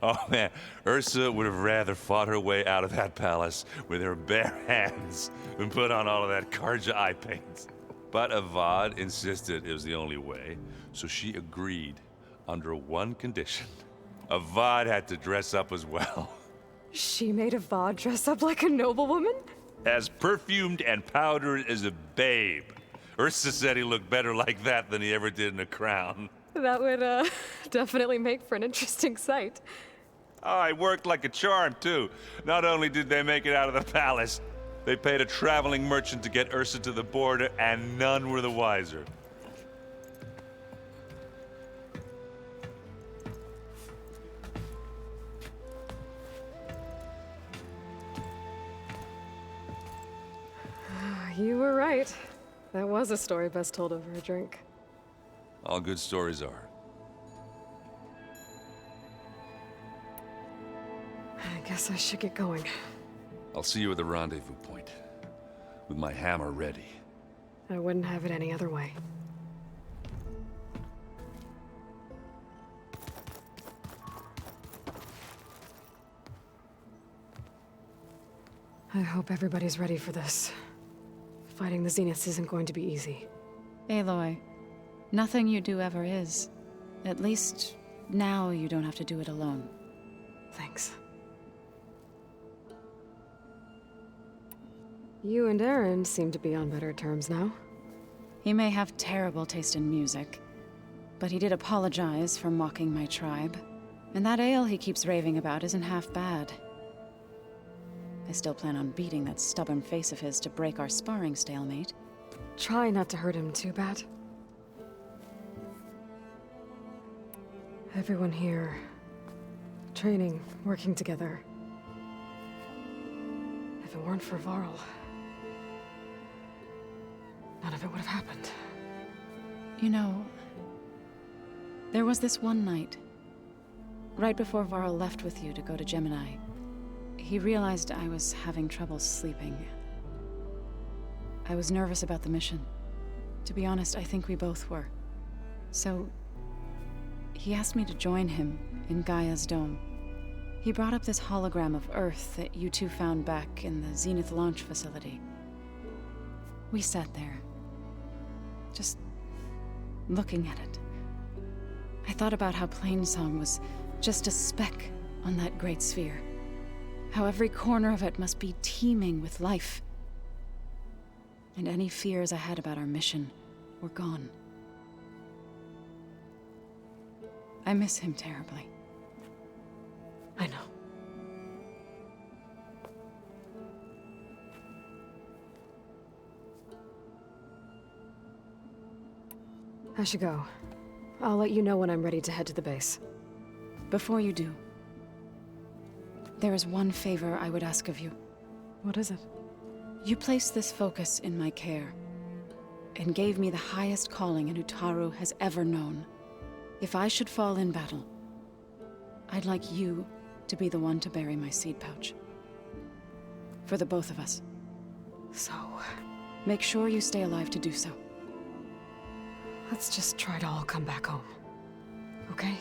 Speaker 2: Oh man, Ursa would have rather fought her way out of that palace with her bare hands than put on all of that Karja eye paint. But Avad insisted it was the only way, so she agreed under one condition. Avad had to dress up as well.
Speaker 3: She made Avad dress up like a noblewoman?
Speaker 2: As perfumed and powdered as a babe. Ursa said he looked better like that than he ever did in a crown.
Speaker 3: That would, definitely make for an interesting sight.
Speaker 2: Oh, it worked like a charm, too. Not only did they make it out of the palace, they paid a traveling merchant to get Ursa to the border, and none were the wiser.
Speaker 3: You were right. That was a story best told over a drink.
Speaker 2: All good stories are.
Speaker 3: I guess I should get going.
Speaker 2: I'll see you at the rendezvous point, with my hammer ready.
Speaker 3: I wouldn't have it any other way. I hope everybody's ready for this. Fighting the Zeniths isn't going to be easy.
Speaker 1: Aloy, nothing you do ever is. At least, now you don't have to do it alone.
Speaker 3: Thanks. You and Eren seem to be on better terms now.
Speaker 1: He may have terrible taste in music, but he did apologize for mocking my tribe. And that ale he keeps raving about isn't half bad. I still plan on beating that stubborn face of his to break our sparring stalemate.
Speaker 3: Try not to hurt him too bad. Everyone here, training, working together. If it weren't for Varl, none of it would have happened.
Speaker 1: You know, there was this one night, right before Varl left with you to go to Gemini. He realized I was having trouble sleeping. I was nervous about the mission. To be honest, I think we both were. So, he asked me to join him in Gaia's dome. He brought up this hologram of Earth that you two found back in the Zenith launch facility. We sat there, just looking at it. I thought about how Plainsong was just a speck on that great sphere. How every corner of it must be teeming with life. And any fears I had about our mission were gone. I miss him terribly.
Speaker 3: I know. I should go. I'll let you know when I'm ready to head to the base.
Speaker 1: Before you do, there is one favor I would ask of you.
Speaker 3: What is it?
Speaker 1: You placed this focus in my care, and gave me the highest calling an Utaru has ever known. If I should fall in battle, I'd like you to be the one to bury my seed pouch. For the both of us.
Speaker 3: So,
Speaker 1: make sure you stay alive to do so.
Speaker 3: let's just try to all come back home. Okay?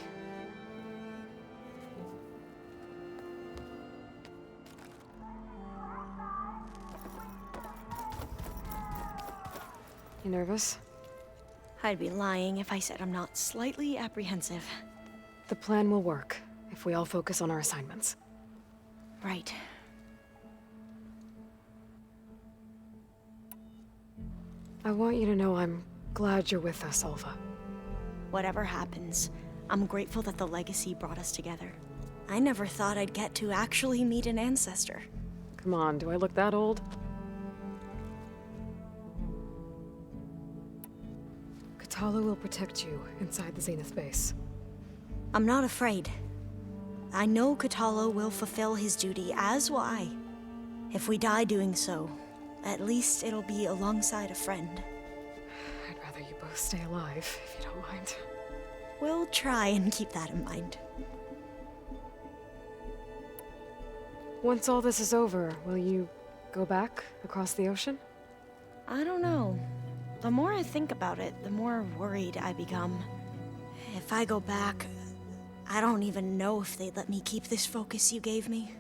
Speaker 3: You nervous?
Speaker 4: I'd be lying if I said I'm not slightly apprehensive.
Speaker 3: The plan will work if we all focus on our assignments.
Speaker 4: Right.
Speaker 3: I want you to know I'm glad you're with us, Alva.
Speaker 4: Whatever happens, I'm grateful that the legacy brought us together. I never thought I'd get to actually meet an ancestor.
Speaker 3: Come on, do I look that old? Kotallo will protect you inside the Zenith base.
Speaker 4: I'm not afraid. I know Kotallo will fulfill his duty, as will I. If we die doing so, at least it'll be alongside a friend.
Speaker 3: I'd rather you both stay alive, if you don't mind.
Speaker 4: We'll try and keep that in mind.
Speaker 3: Once all this is over, will you go back across the ocean?
Speaker 4: I don't know. The more I think about it, the more worried I become. If I go back, I don't even know if they'd let me keep this focus you gave me,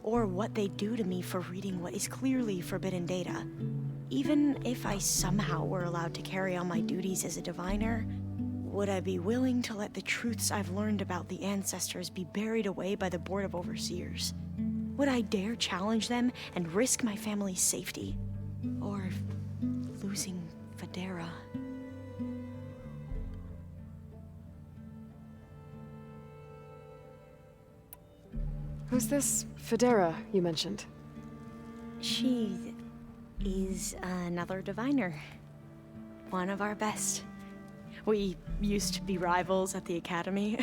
Speaker 4: or what they'd do to me for reading what is clearly forbidden data. Even if I somehow were allowed to carry on my duties as a diviner, would I be willing to let the truths I've learned about the ancestors be buried away by the Board of Overseers? Would I dare challenge them and risk my family's safety? Or losing Federa?
Speaker 3: Who's this Federa you mentioned?
Speaker 4: She is another diviner. One of our best. We used to be rivals at the academy.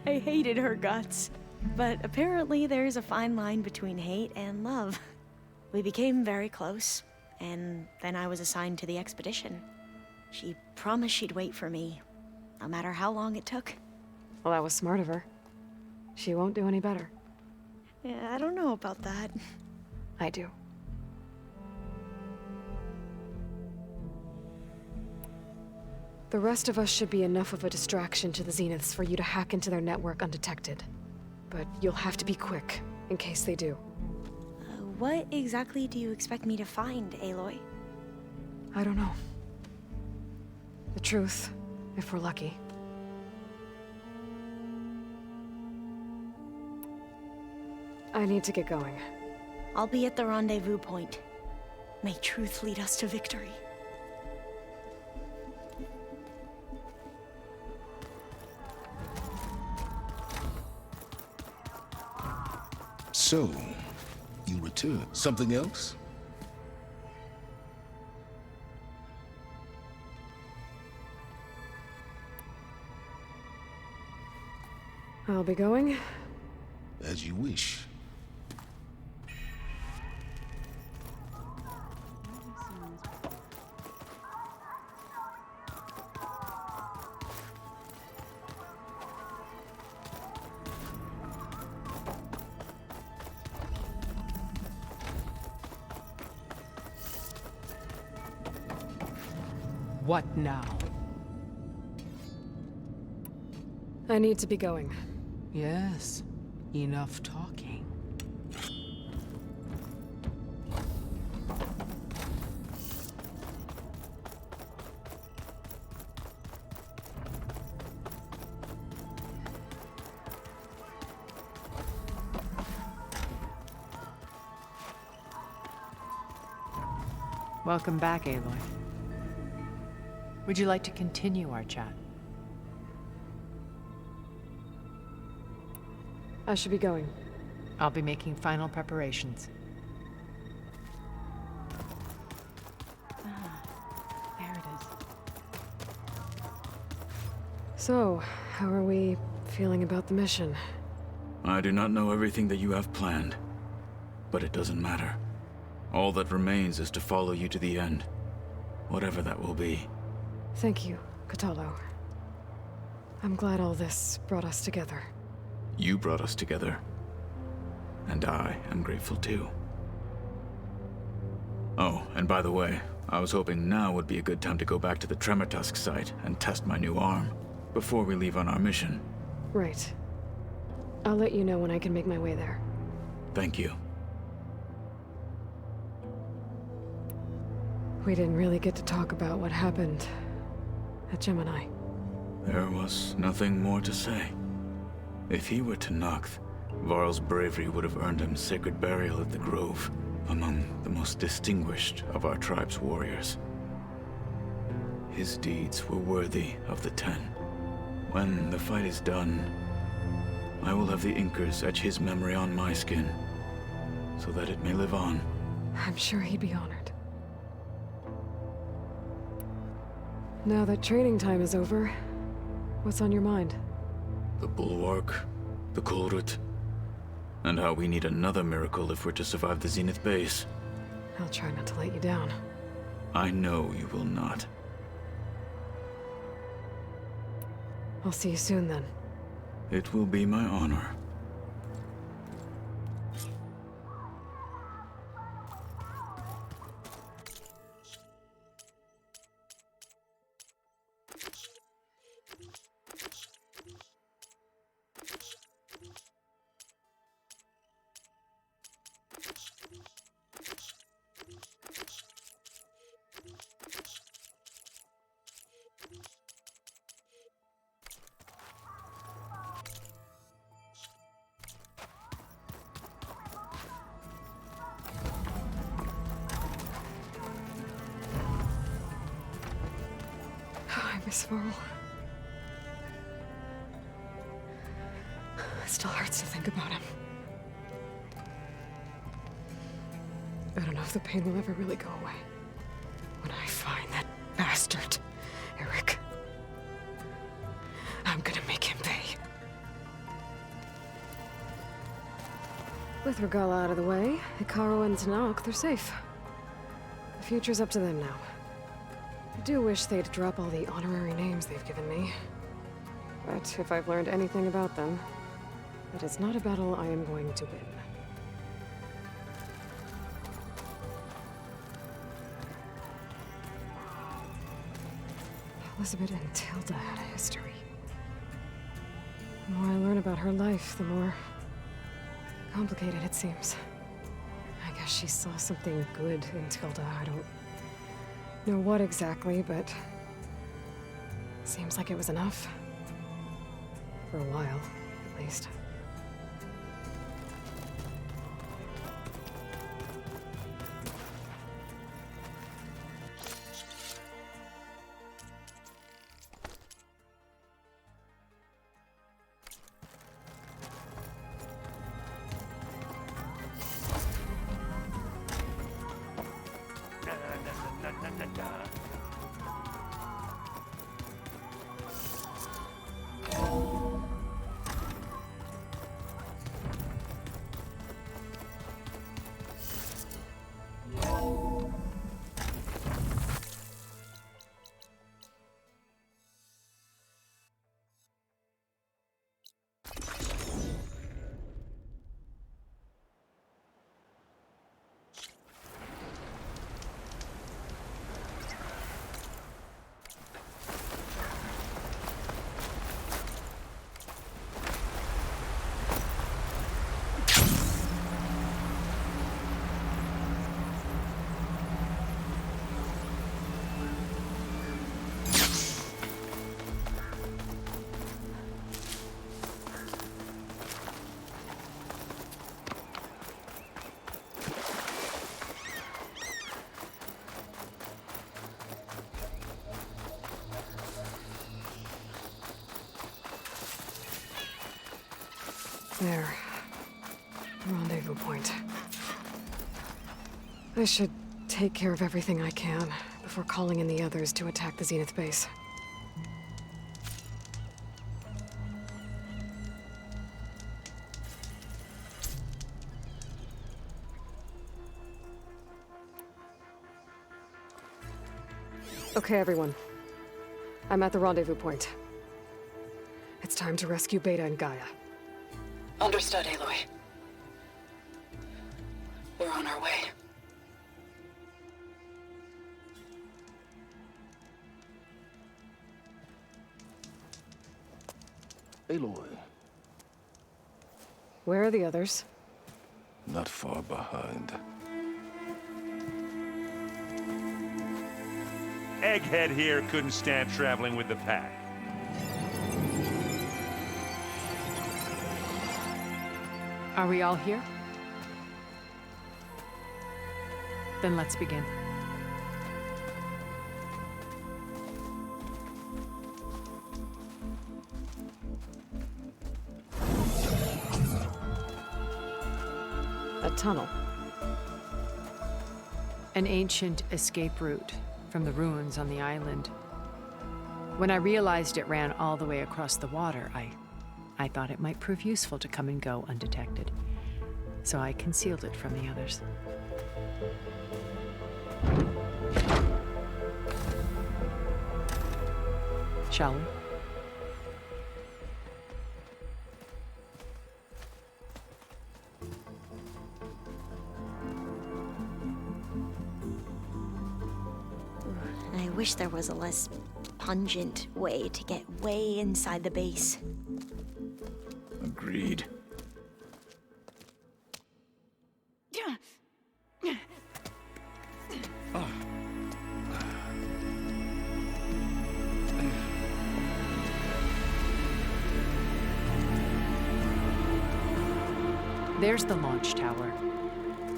Speaker 4: I hated her guts. But apparently there's a fine line between hate and love. We became very close, and then I was assigned to the expedition. She promised she'd wait for me, no matter how long it took.
Speaker 3: Well, that was smart of her. She won't do any better.
Speaker 4: Yeah, I don't know about that.
Speaker 3: I do. The rest of us should be enough of a distraction to the Zeniths for you to hack into their network undetected. But you'll have to be quick, in case they do.
Speaker 4: What exactly do you expect me to find, Aloy?
Speaker 3: I don't know. The truth, if we're lucky. I need to get going.
Speaker 4: I'll be at the rendezvous point. May truth lead us to victory.
Speaker 5: So, you return. Something else?
Speaker 3: I'll be going.
Speaker 5: As you wish.
Speaker 8: What now?
Speaker 3: I need to be going.
Speaker 7: Yes, enough talking.
Speaker 8: Welcome back, Aloy. Would you like to continue our chat?
Speaker 3: I should be going.
Speaker 8: I'll be making final preparations.
Speaker 1: There it is.
Speaker 3: So, how are we feeling about the mission?
Speaker 9: I do not know everything that you have planned, but it doesn't matter. All that remains is to follow you to the end, whatever that will be.
Speaker 3: Thank you, Kotallo. I'm glad all this brought us together.
Speaker 9: You brought us together, and I am grateful too. Oh, and by the way, I was hoping now would be a good time to go back to the Tremortusk site and test my new arm, before we leave on our mission.
Speaker 3: Right. I'll let you know when I can make my way there.
Speaker 9: Thank you.
Speaker 3: We didn't really get to talk about what happened at Gemini.
Speaker 9: There was nothing more to say. If he were to Noct, Varl's bravery would have earned him sacred burial at the Grove, among the most distinguished of our tribe's warriors. His deeds were worthy of the Ten. When the fight is done, I will have the Inkers etch his memory on my skin, so that it may live on.
Speaker 3: I'm sure he'd be honored. Now that training time is over, what's on your mind?
Speaker 9: The Bulwark, the Kulrut, and how we need another miracle if we're to survive the Zenith base.
Speaker 3: I'll try not to let you down.
Speaker 9: I know you will not.
Speaker 3: I'll see you soon then.
Speaker 9: It will be my honor.
Speaker 3: I miss Varl. It still hurts to think about him. I don't know if the pain will ever really go away. When I find that bastard, Erik, I'm gonna make him pay. With Regalla out of the way, Icaro and Noct, they're safe. The future's up to them now. I do wish they'd drop all the honorary names they've given me. But if I've learned anything about them, that is not a battle I am going to win. Elizabeth and Tilda had a history. The more I learn about her life, the more complicated it seems. I guess she saw something good in Tilda. I don't know what exactly, but seems like it was enough. For a while, at least. There. Rendezvous point. I should take care of everything I can before calling in the others to attack the Zenith base. Okay, everyone. I'm at the rendezvous point. It's time to rescue Beta and Gaia.
Speaker 7: Understood, Aloy. We're on our way.
Speaker 5: Aloy,
Speaker 3: Where are the others?
Speaker 5: not far behind.
Speaker 6: Egghead here couldn't stand traveling with the pack.
Speaker 8: Are we all here? Then let's begin.
Speaker 3: A tunnel.
Speaker 8: An ancient escape route from the ruins on the island. When I realized it ran all the way across the water, I thought it might prove useful to come and go undetected. So I concealed it from the others. Shall we?
Speaker 4: I wish there was a less pungent way to get way inside the base.
Speaker 9: Agreed.
Speaker 8: There's the launch tower.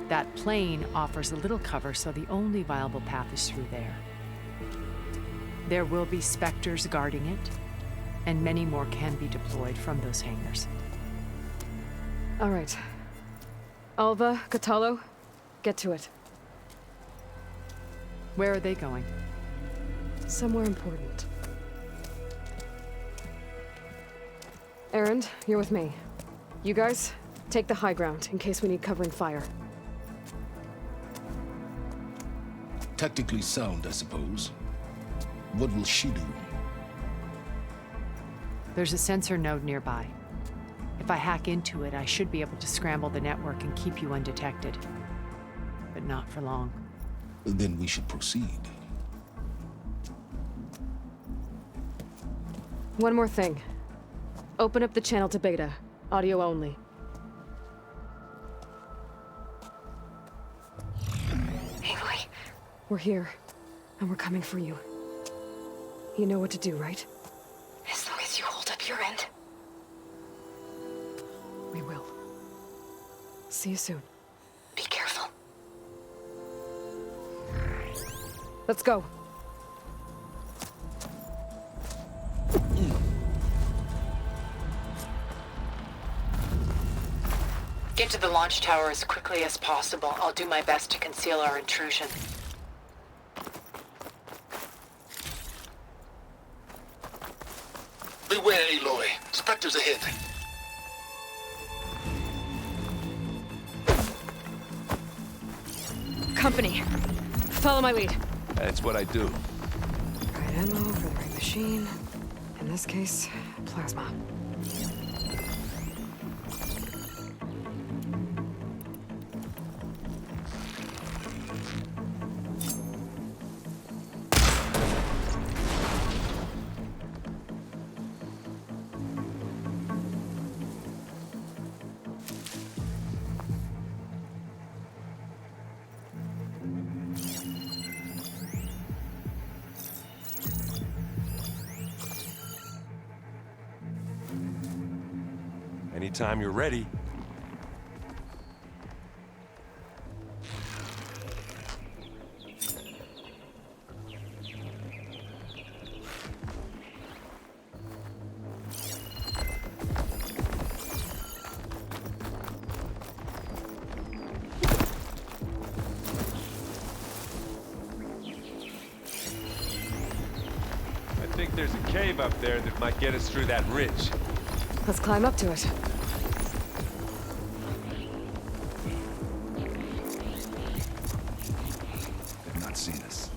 Speaker 8: That plane offers a little cover, so the only viable path is through there. There will be Specters guarding it, and many more can be deployed from those hangars.
Speaker 3: All right. Alva, Kotallo, get to it.
Speaker 8: Where are they going?
Speaker 3: Somewhere important. Eren, you're with me. You guys, take the high ground in case we need covering fire.
Speaker 5: Tactically sound, I suppose. What will she do?
Speaker 8: There's a sensor node nearby. If I hack into it, I should be able to scramble the network and keep you undetected. But not for long.
Speaker 5: Then we should proceed.
Speaker 3: One more thing. Open up the channel to Beta. Audio only.
Speaker 7: Aloy,
Speaker 3: We're here, and we're coming for you. You know what to do, right?
Speaker 7: as long as you hold up your end.
Speaker 3: We will. See you soon.
Speaker 7: Be careful.
Speaker 3: Let's go.
Speaker 7: Get to the launch tower as quickly as possible. I'll do my best to conceal our intrusion.
Speaker 5: Beware, Aloy. Specters ahead.
Speaker 3: Company. Follow my lead.
Speaker 2: That's what I do.
Speaker 3: Right ammo for the right machine. In this case, plasma.
Speaker 6: Anytime you're ready. think there's a cave up there that might get us through that ridge.
Speaker 3: Let's climb up to it.
Speaker 2: They've not seen us.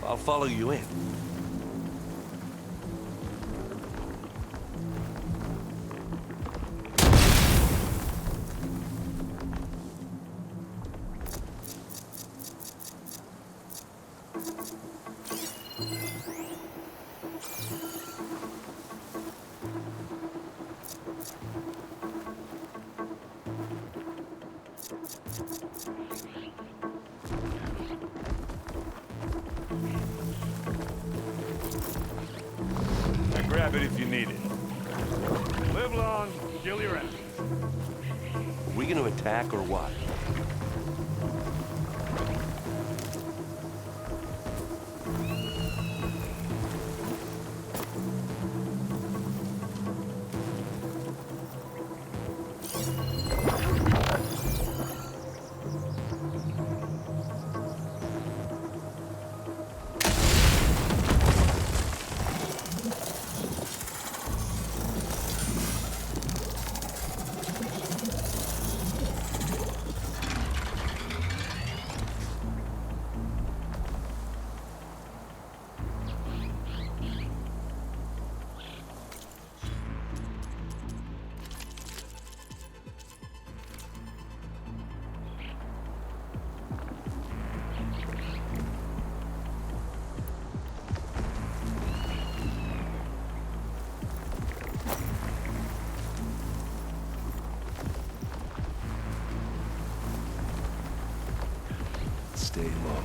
Speaker 6: I'll follow you in. Grab it if you need it. Live long, kill your enemies. We gonna attack or what? Stay low.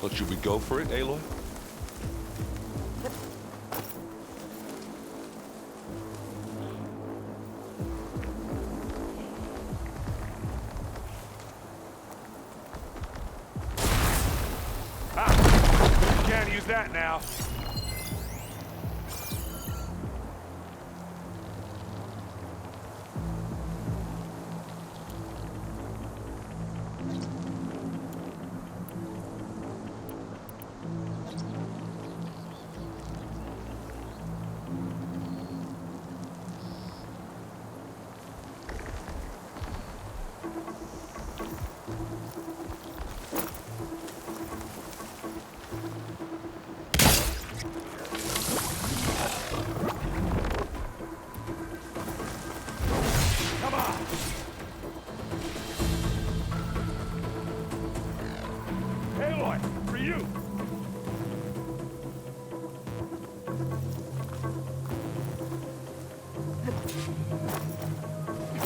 Speaker 6: Well, should we go for it, Aloy? Ah! You can't use that now.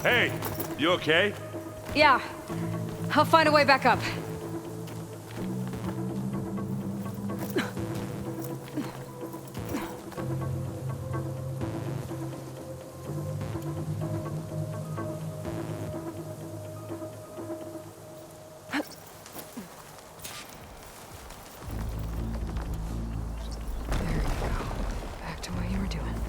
Speaker 6: Hey, you okay?
Speaker 3: Yeah. I'll find a way back up. There you go. Back to what you were doing.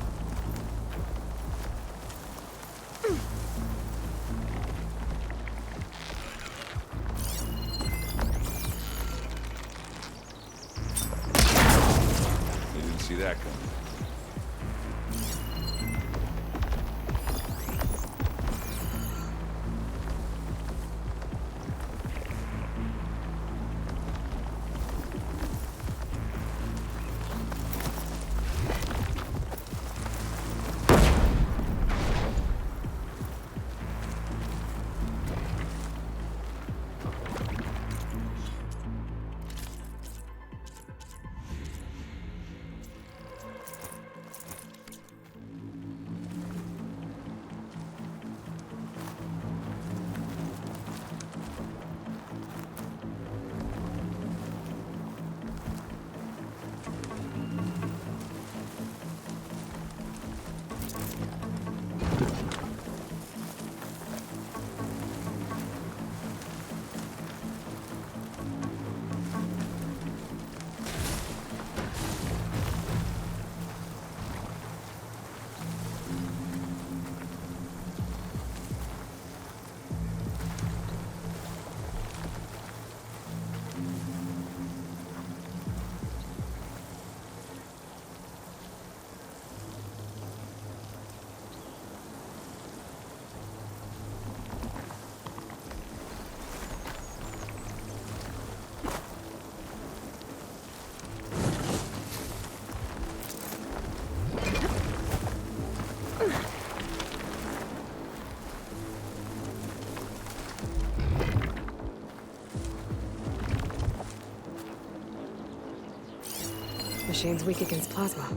Speaker 3: machine's weak against plasma.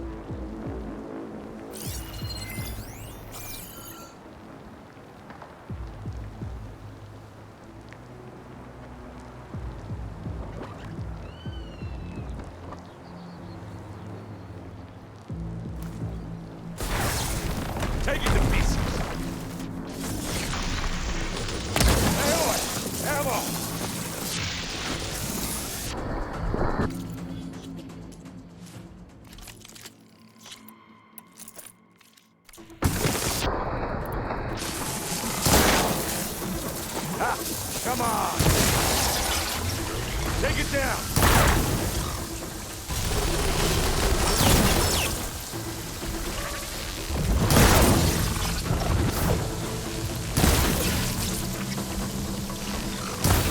Speaker 6: Take it to pieces! Aloy! Ammo! Come on! Take it down!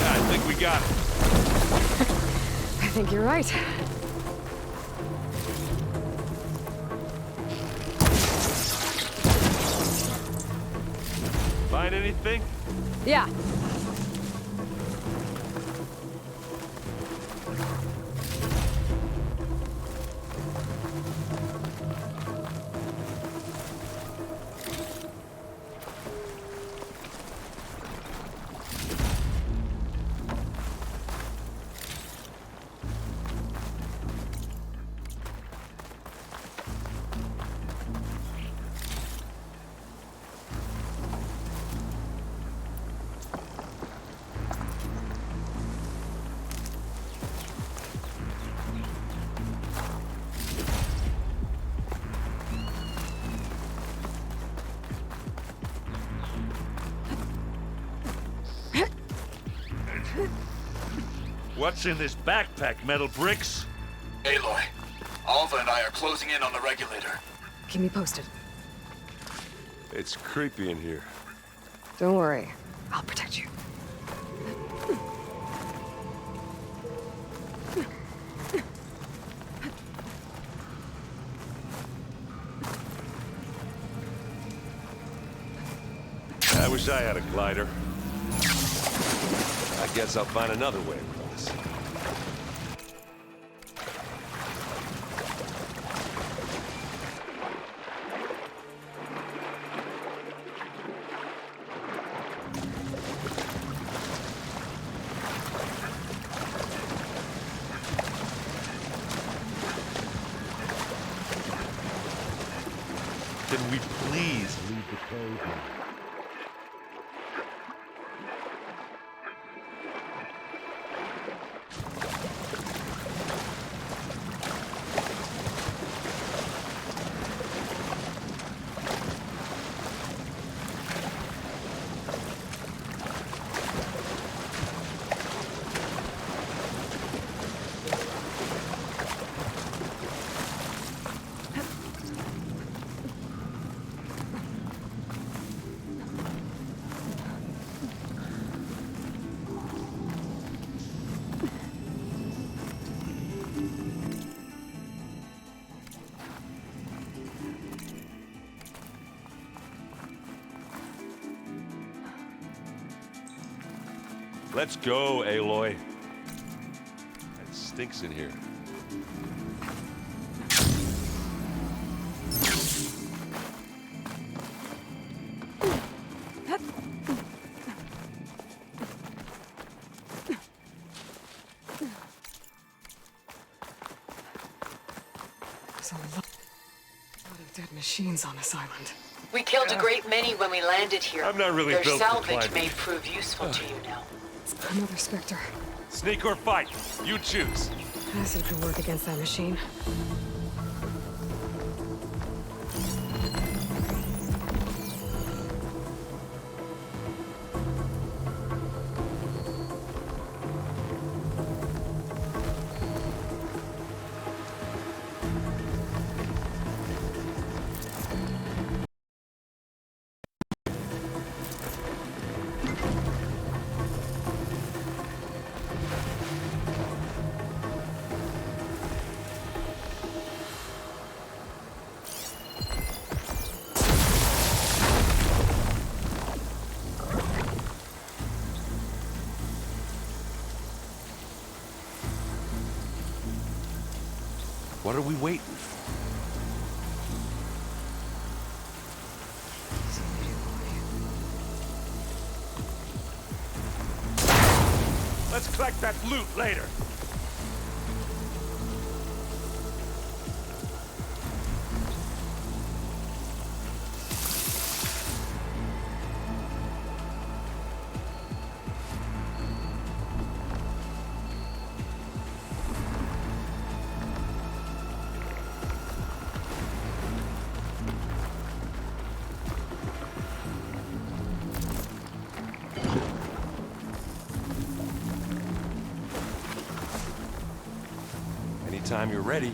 Speaker 6: I think we got it.
Speaker 3: I think you're right.
Speaker 6: Find anything?
Speaker 3: Yeah.
Speaker 6: What's in this backpack, metal bricks?
Speaker 10: Aloy, Alva and I are closing in on the regulator.
Speaker 3: Keep me posted.
Speaker 6: It's creepy in here.
Speaker 3: Don't worry. I'll protect you.
Speaker 6: I wish I had a glider. I guess I'll find another way with this. Can we please leave the cave now? Let's go, Aloy. It stinks in here.
Speaker 3: There's a lot of dead machines on this island.
Speaker 11: We killed a great many when we landed here.
Speaker 6: I'm not really
Speaker 11: Their
Speaker 6: built for
Speaker 11: salvage
Speaker 6: climbing.
Speaker 11: may prove useful to you now.
Speaker 3: Another Specter.
Speaker 6: Sneak or fight, you choose.
Speaker 3: Acid could work against that machine.
Speaker 6: are we waiting for? Let's collect that loot later. Anytime you're ready.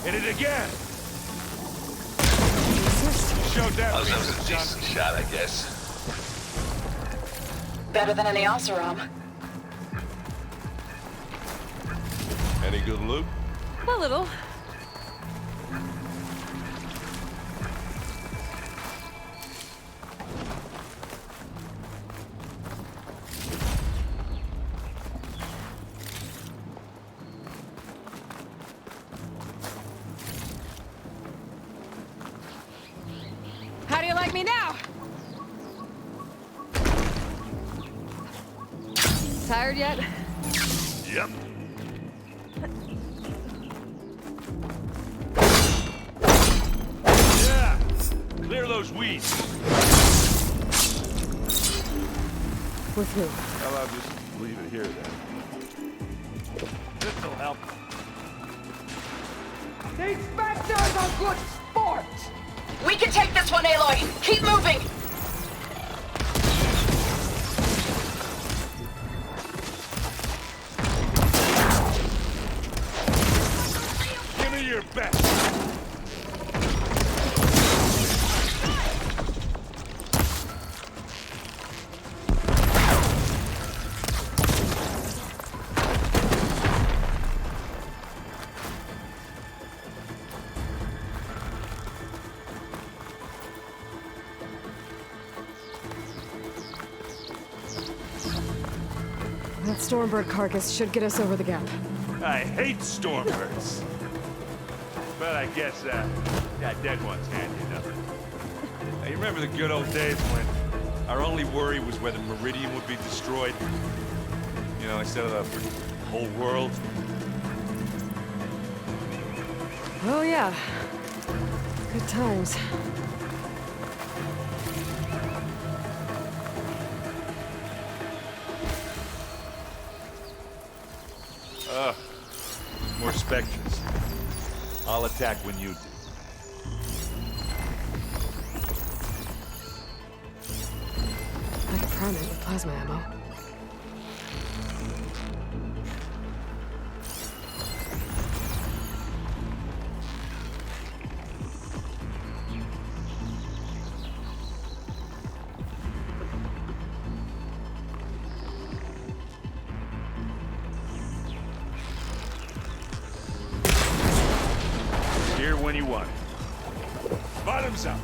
Speaker 6: Hit it again. Showed that.
Speaker 10: That was a decent shot, I guess.
Speaker 11: Better than any Oseram.
Speaker 6: Any good loot?
Speaker 3: A little. How do you like me now? Tired yet?
Speaker 6: Yep. Yeah! Clear those weeds.
Speaker 3: With who?
Speaker 6: How about just leave it here then? This'll help.
Speaker 7: The Specter's a good sport!
Speaker 11: We can take this one, Aloy. Keep moving.
Speaker 6: Give me your best.
Speaker 3: That Stormbird carcass should get us over the gap.
Speaker 6: I hate stormbirds. But I guess, that dead one's handy enough. Now, you remember the good old days when our only worry was whether Meridian would be destroyed? You know, instead of the whole world?
Speaker 3: Oh yeah. Good times.
Speaker 6: More Spectres. I'll attack when you do.
Speaker 3: Like a primate with plasma ammo.
Speaker 6: Here when you want it. Bottoms up.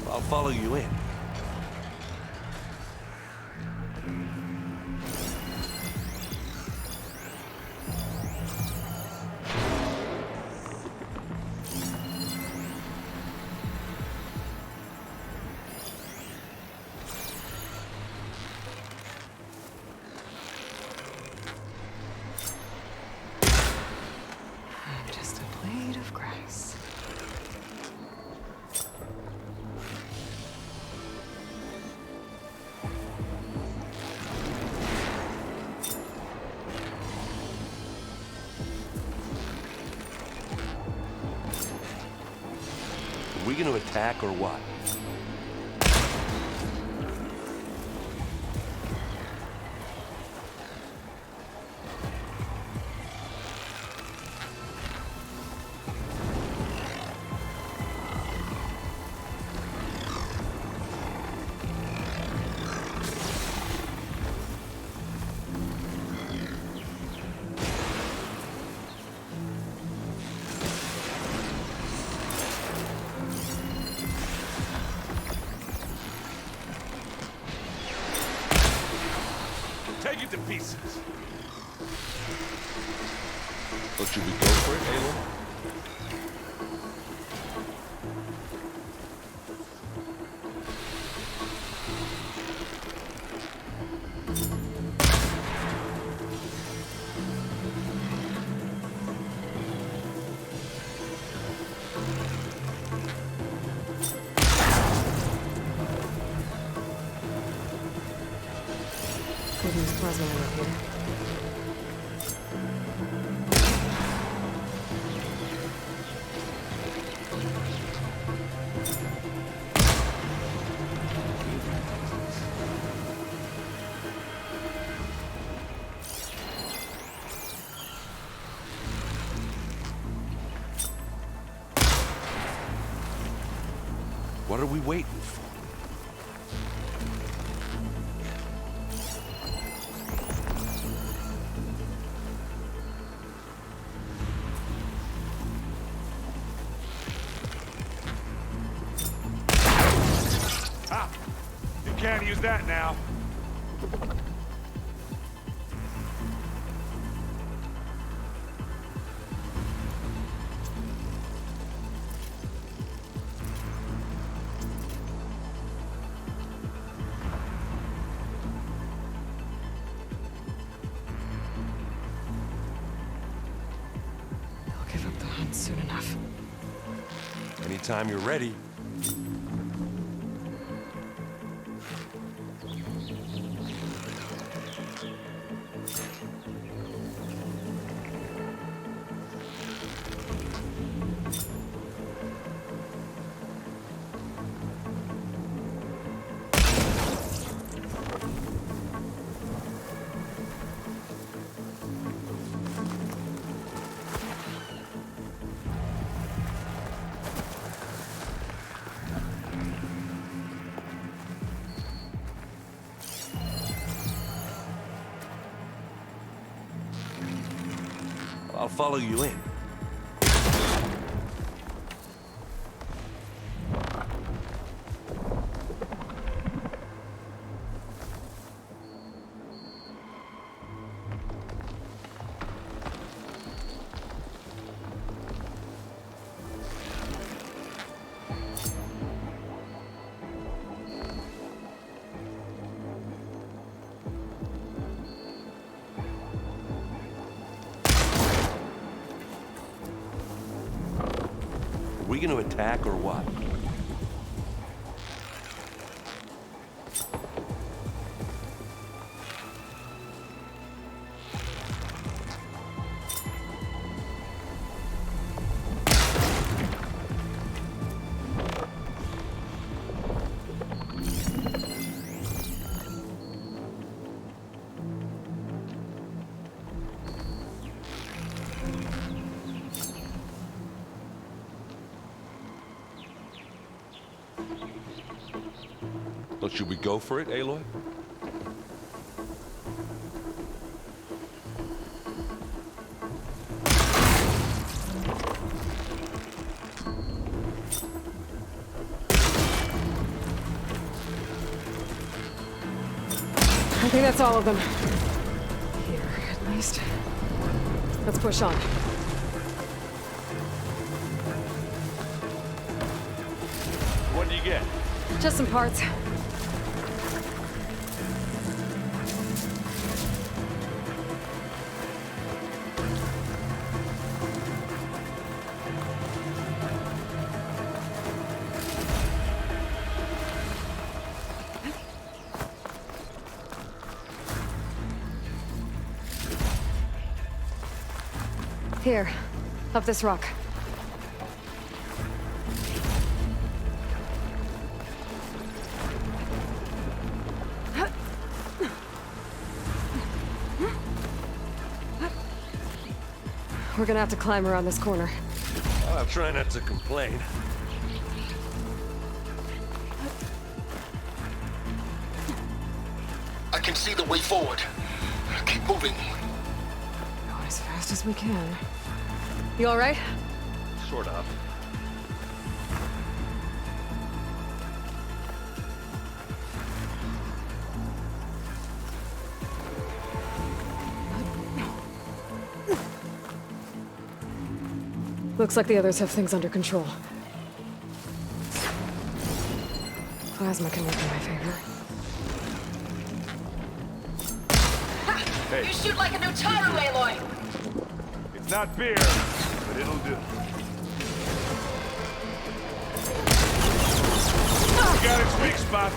Speaker 6: I'll follow you in.
Speaker 3: Just a blade of grass.
Speaker 12: we gonna attack or what?
Speaker 6: Take it to pieces.
Speaker 2: Well, should we go for it, Aloy?
Speaker 3: Could use plasma ammo here.
Speaker 12: What are we waiting for?
Speaker 6: Ah! You can't use that now.
Speaker 3: I'll give up the hunt soon enough.
Speaker 12: Anytime you're ready. I'll follow you in. Are we gonna attack or what?
Speaker 2: Well, should we go for it, Aloy?
Speaker 3: I think that's all of them. Here, at least. Let's push on.
Speaker 6: What do you get?
Speaker 3: Just some parts. Here, up this rock. We're gonna have to climb around this corner.
Speaker 12: I'll try not to complain.
Speaker 5: I can see the way forward. Keep moving.
Speaker 3: Going as fast as we can. You all right?
Speaker 12: Sort of.
Speaker 3: Looks like the others have things under control. Plasma can work in my favor.
Speaker 11: You shoot like a new Taru, Aloy!
Speaker 6: It's not beer, but it'll do. We got its weak spot.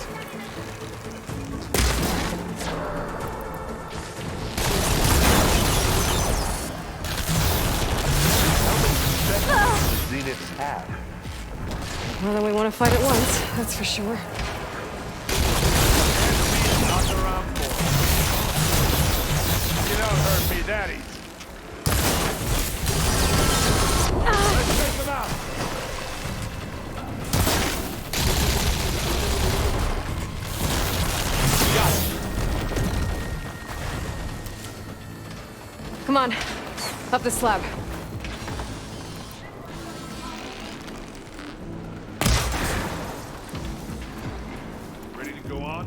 Speaker 12: Zeniths have.
Speaker 3: Well, then we want to fight at once, that's for sure.
Speaker 6: Knock around for. You don't hurt me that easy. Let's take them out.
Speaker 3: Got it. Come on, up the slab.
Speaker 6: Ready to go on?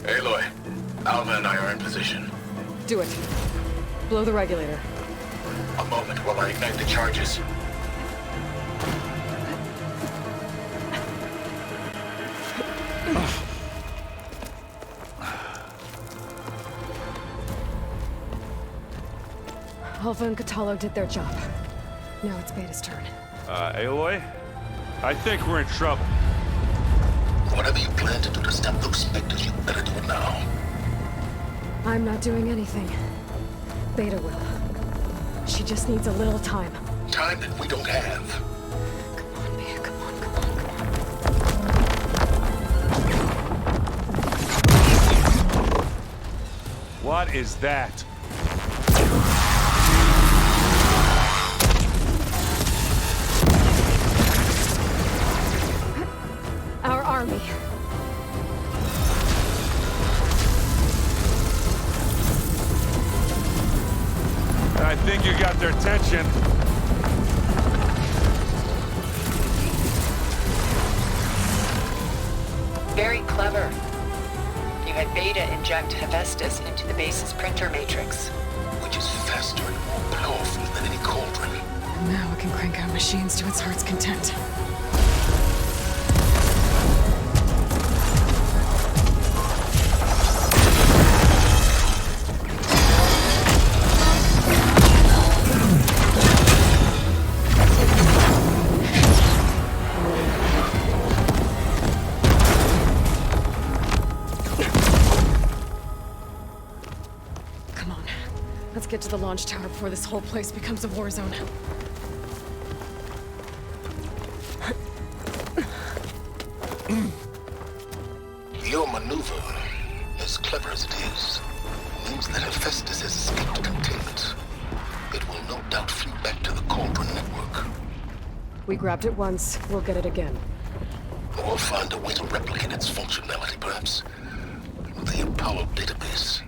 Speaker 5: Aloy, Alva and I are in position.
Speaker 3: Do it. Blow the regulator.
Speaker 5: A moment while I ignite the charges.
Speaker 3: Alva and Kotallo did their job. Now it's Beta's turn.
Speaker 6: Aloy? I think we're in trouble.
Speaker 5: Whatever you plan to do to stop those Specters, you better do it now.
Speaker 3: I'm not doing anything. Beta will. She just needs a little time.
Speaker 5: Time that we don't have.
Speaker 3: Come on, Beta, come on, come on, come on.
Speaker 6: What is that?
Speaker 3: Our army.
Speaker 6: I think you got their attention.
Speaker 11: Very clever. You had Beta inject Hephaestus into the base's printer matrix.
Speaker 5: Which is faster and more powerful than any cauldron.
Speaker 3: And now it can crank out machines to its heart's content. Let's get to the launch tower before this whole place becomes a war zone.
Speaker 5: Your maneuver, as clever as it is, means that Hephaestus has escaped containment. It will no doubt flee back to the Cauldron network.
Speaker 3: We grabbed it once, we'll get it again.
Speaker 5: Or find a way to replicate its functionality, perhaps. The Apollo database.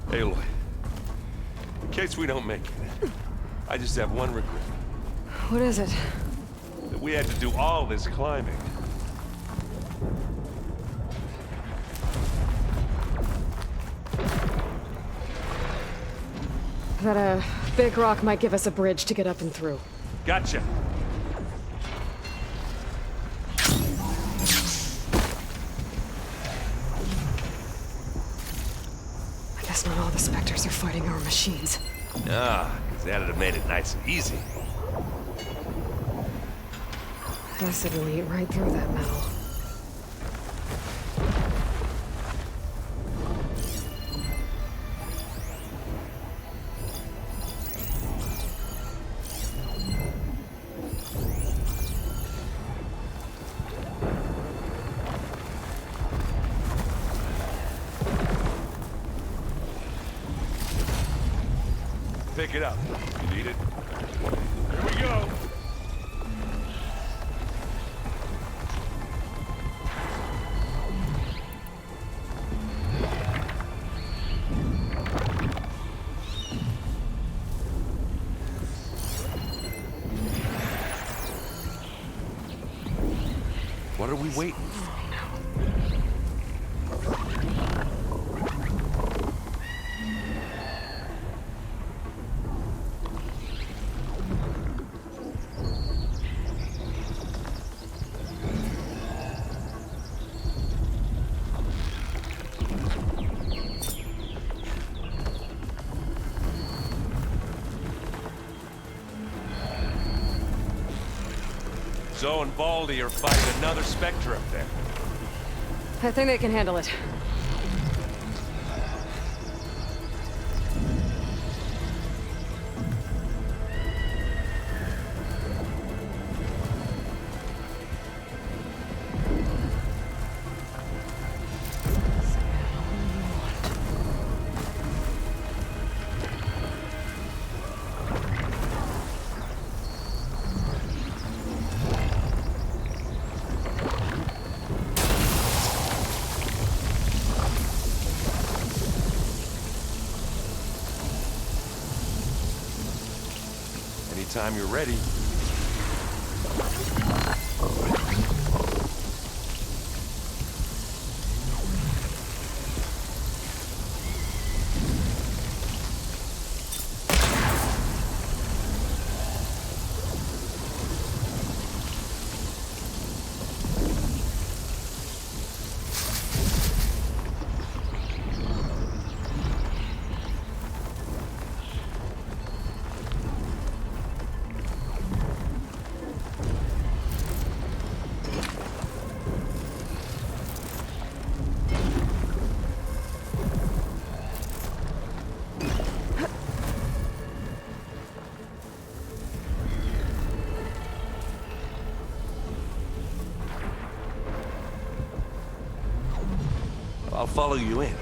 Speaker 12: Aloy, in case we don't make it, I just have one regret.
Speaker 3: What is it?
Speaker 12: That we had to do all this climbing.
Speaker 3: That a big rock might give us a bridge to get up and through.
Speaker 12: Gotcha.
Speaker 3: I guess not all the Specters are fighting our machines.
Speaker 12: Nah, because that'd have made it nice and easy.
Speaker 3: Acid will eat right through that metal.
Speaker 12: Pick it up. You need it? Here we go. What are we waiting for? Zoe and Baldy are fighting another Specter up there.
Speaker 3: I think they can handle it.
Speaker 12: Anytime you're ready. I'll follow you in.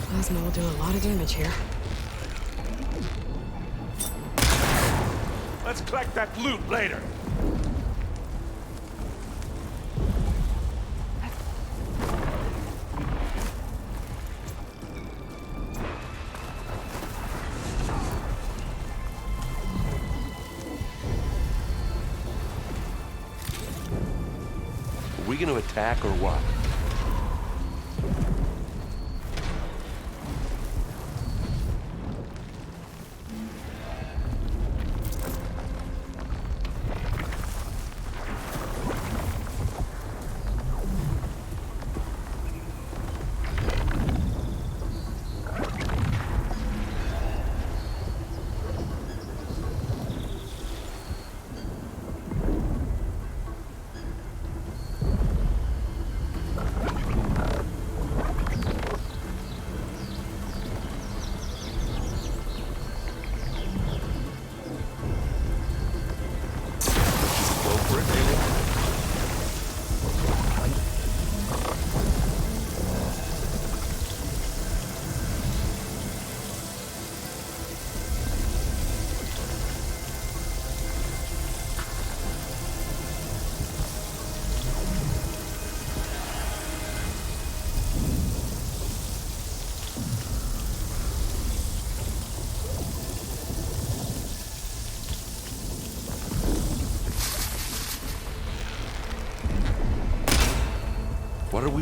Speaker 3: Plasma will do a lot of damage here.
Speaker 12: Let's collect that loot later. Are we gonna attack or what?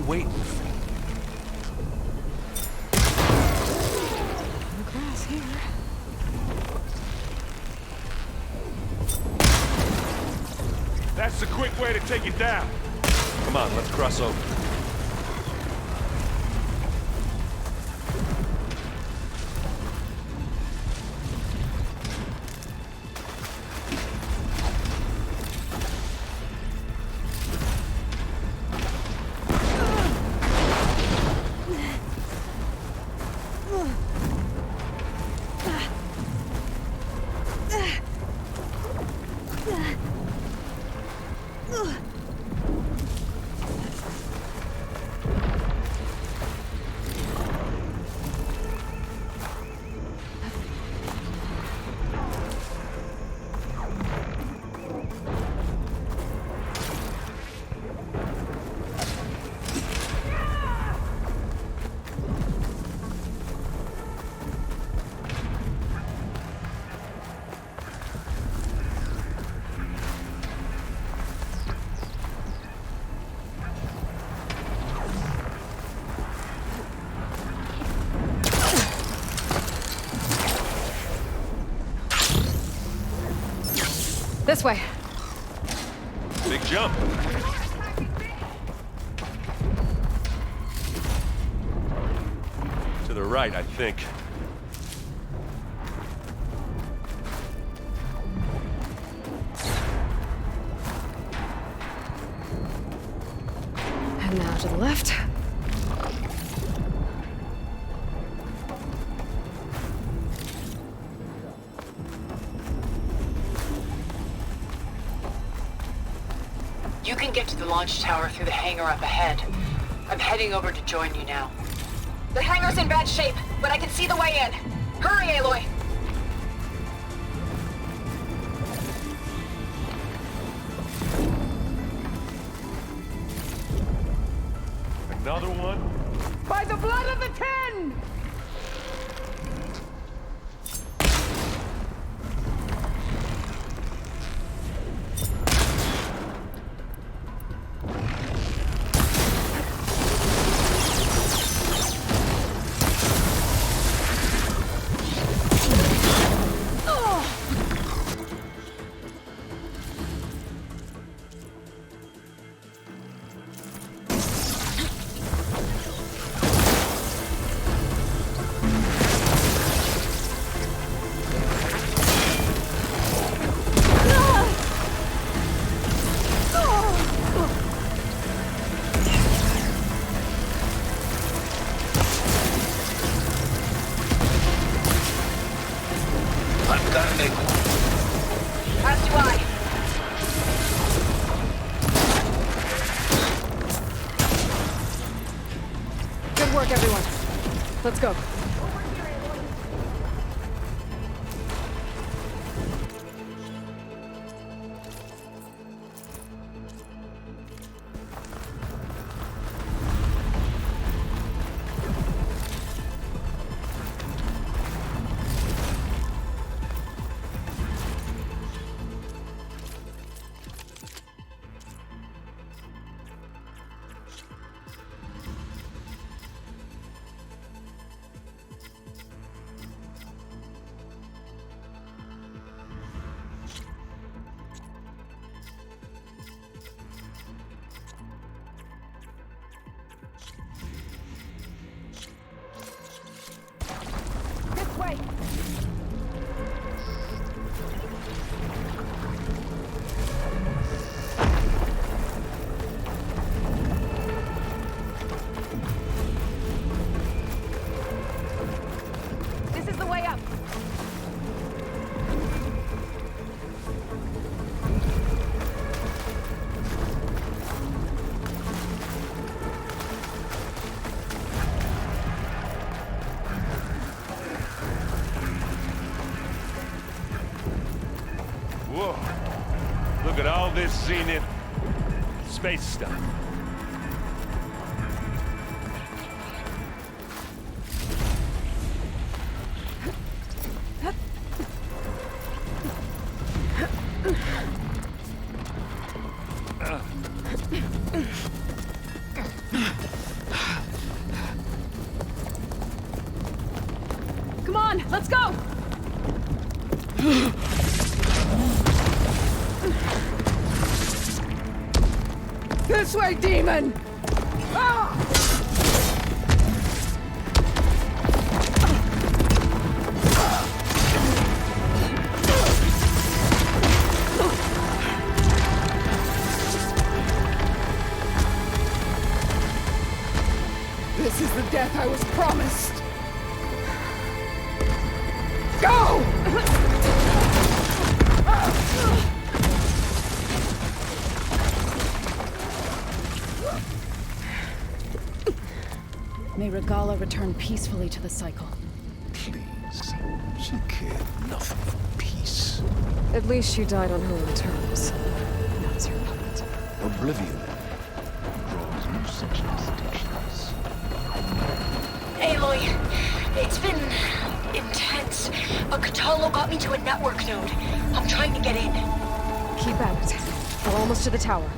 Speaker 12: waiting for?
Speaker 3: The grass here.
Speaker 6: That's the quick way to take it down.
Speaker 12: Come on, let's cross over.
Speaker 3: This way.
Speaker 12: Big jump. To the right, I think.
Speaker 3: And now to the left.
Speaker 11: You can get to the launch tower through the hangar up ahead. I'm heading over to join you now. The hangar's in bad shape, but I can see the way in. Hurry, Aloy!
Speaker 6: Another one?
Speaker 7: By the blood of the Ten!
Speaker 3: Let's go.
Speaker 6: Whoa. Look at all this Zenith space stuff.
Speaker 1: on, let's go!
Speaker 7: This way, demon! Ah! This is the death I was promised. Go!
Speaker 1: May Regalla return peacefully to the cycle.
Speaker 5: Please. She cared nothing for peace.
Speaker 3: At least she died on her own terms. Not as her puppet.
Speaker 5: Oblivion draws no such distinctions.
Speaker 11: Aloy, it's been intense. But Kotallo got me to a network node. I'm trying to get in.
Speaker 3: Keep at it. We're almost to the tower.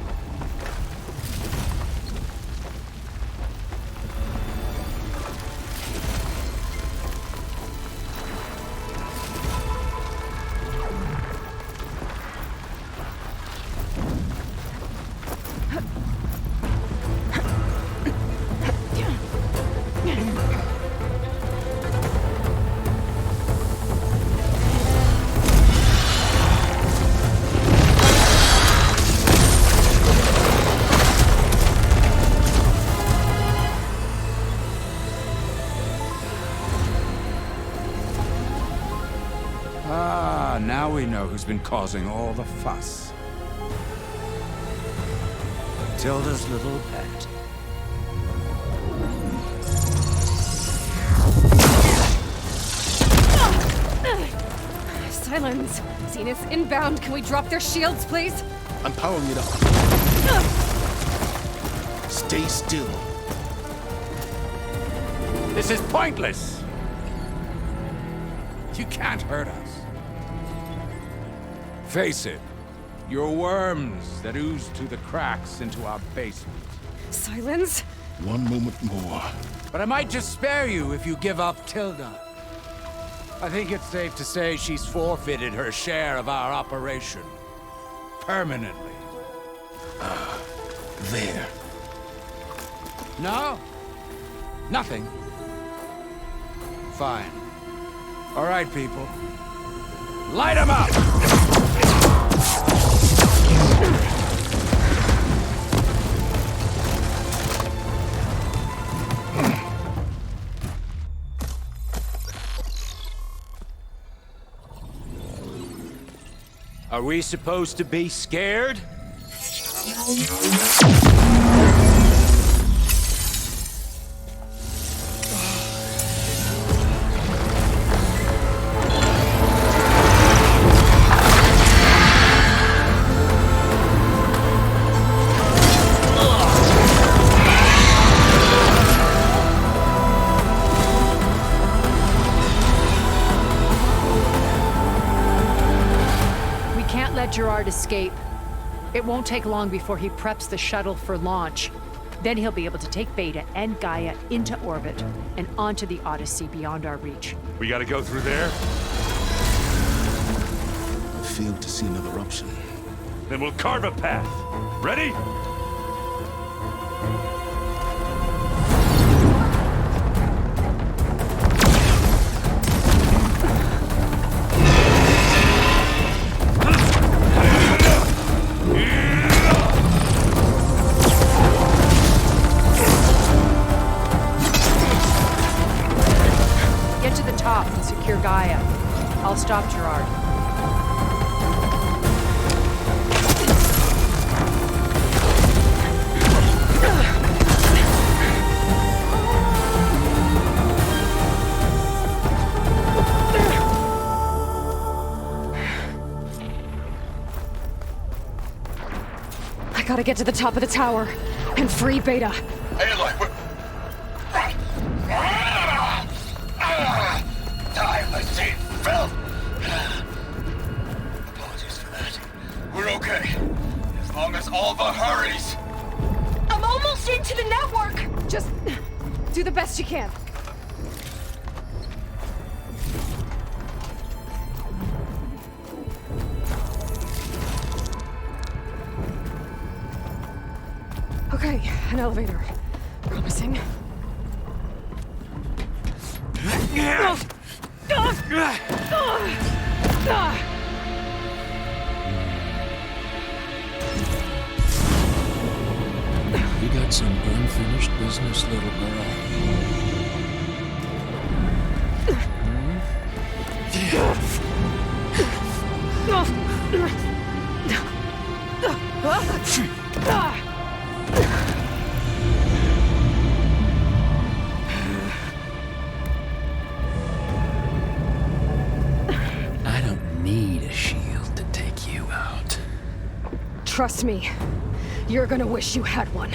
Speaker 13: Now we know who's been causing all the fuss. Tilda's little pet.
Speaker 3: Sylens! Zenith inbound. Can we drop their shields, please?
Speaker 5: I'm powering it up. Stay still.
Speaker 13: This is pointless! You can't hurt us. Face it, you're worms that ooze through the cracks into our basement.
Speaker 3: Sylens?
Speaker 5: One moment more.
Speaker 13: But I might just spare you if you give up Tilda. I think it's safe to say she's forfeited her share of our operation. Permanently.
Speaker 5: There.
Speaker 13: No? Nothing? Fine. All right, people. Light 'em up! Are we supposed to be scared?
Speaker 8: Gerard escape. It won't take long before he preps the shuttle for launch. Then he'll be able to take Beta and Gaia into orbit and onto the Odyssey beyond our reach.
Speaker 6: We gotta go through there?
Speaker 5: I failed to see another option.
Speaker 6: Then we'll carve a path. Ready?
Speaker 8: Gaia. I'll stop Gerard.
Speaker 3: I gotta get to the top of the tower and free Beta.
Speaker 10: Aloy, time machine filth! Apologies for that. We're okay. As long as Alva hurries.
Speaker 11: I'm almost into the network!
Speaker 3: Just do the best you can. Okay, an elevator. Promising.
Speaker 5: You got some unfinished business, little girl. I don't need a shield to take you out.
Speaker 3: Trust me, you're gonna wish you had one.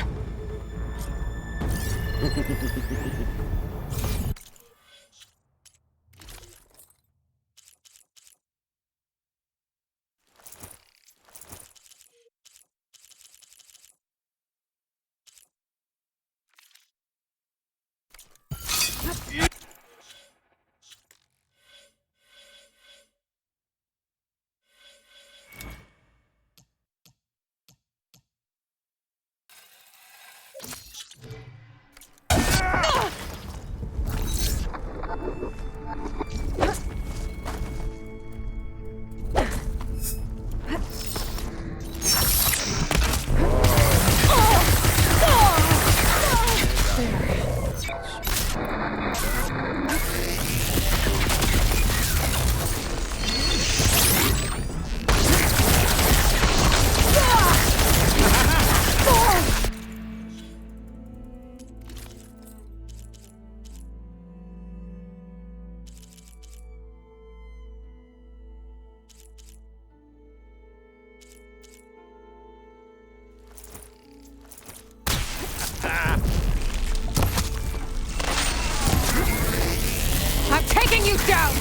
Speaker 3: I'm taking you down!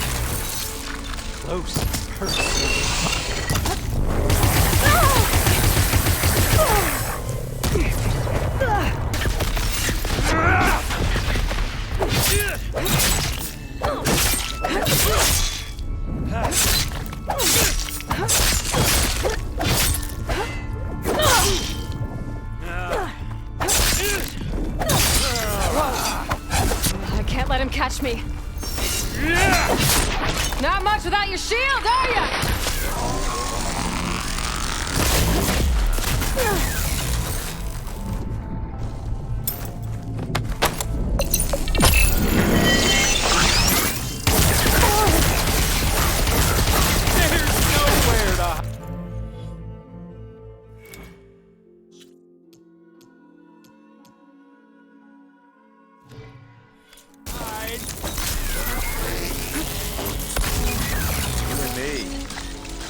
Speaker 13: Close.
Speaker 3: I can't let him catch me. Not much without your shield, are ya?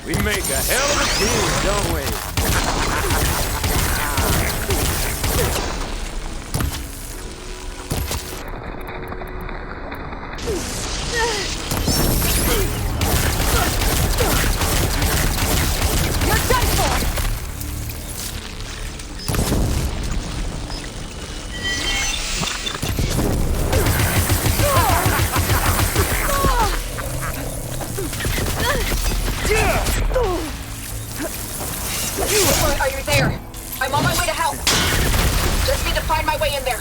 Speaker 13: We make a hell of a team, don't we?
Speaker 3: You're done for!
Speaker 11: Are you there? I'm on my way to help. Just need to find my way in there.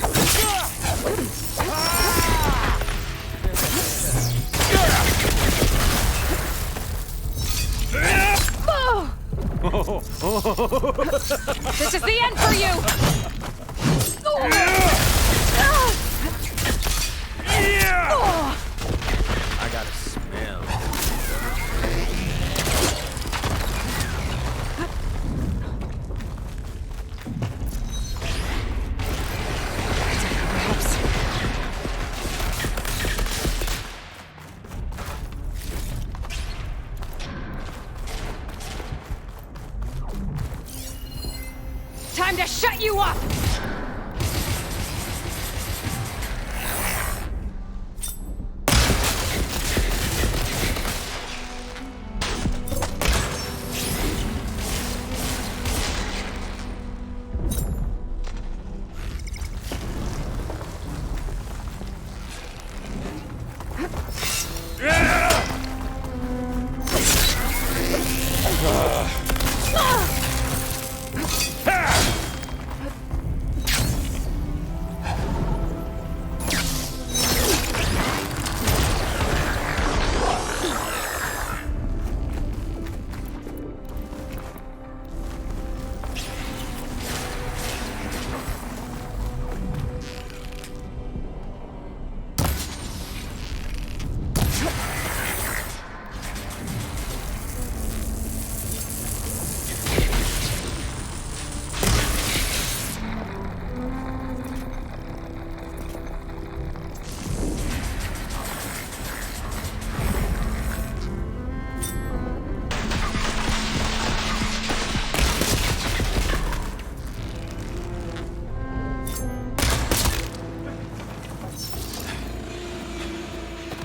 Speaker 3: This is the end for you!
Speaker 13: I got a smell.
Speaker 3: Time to shut you up!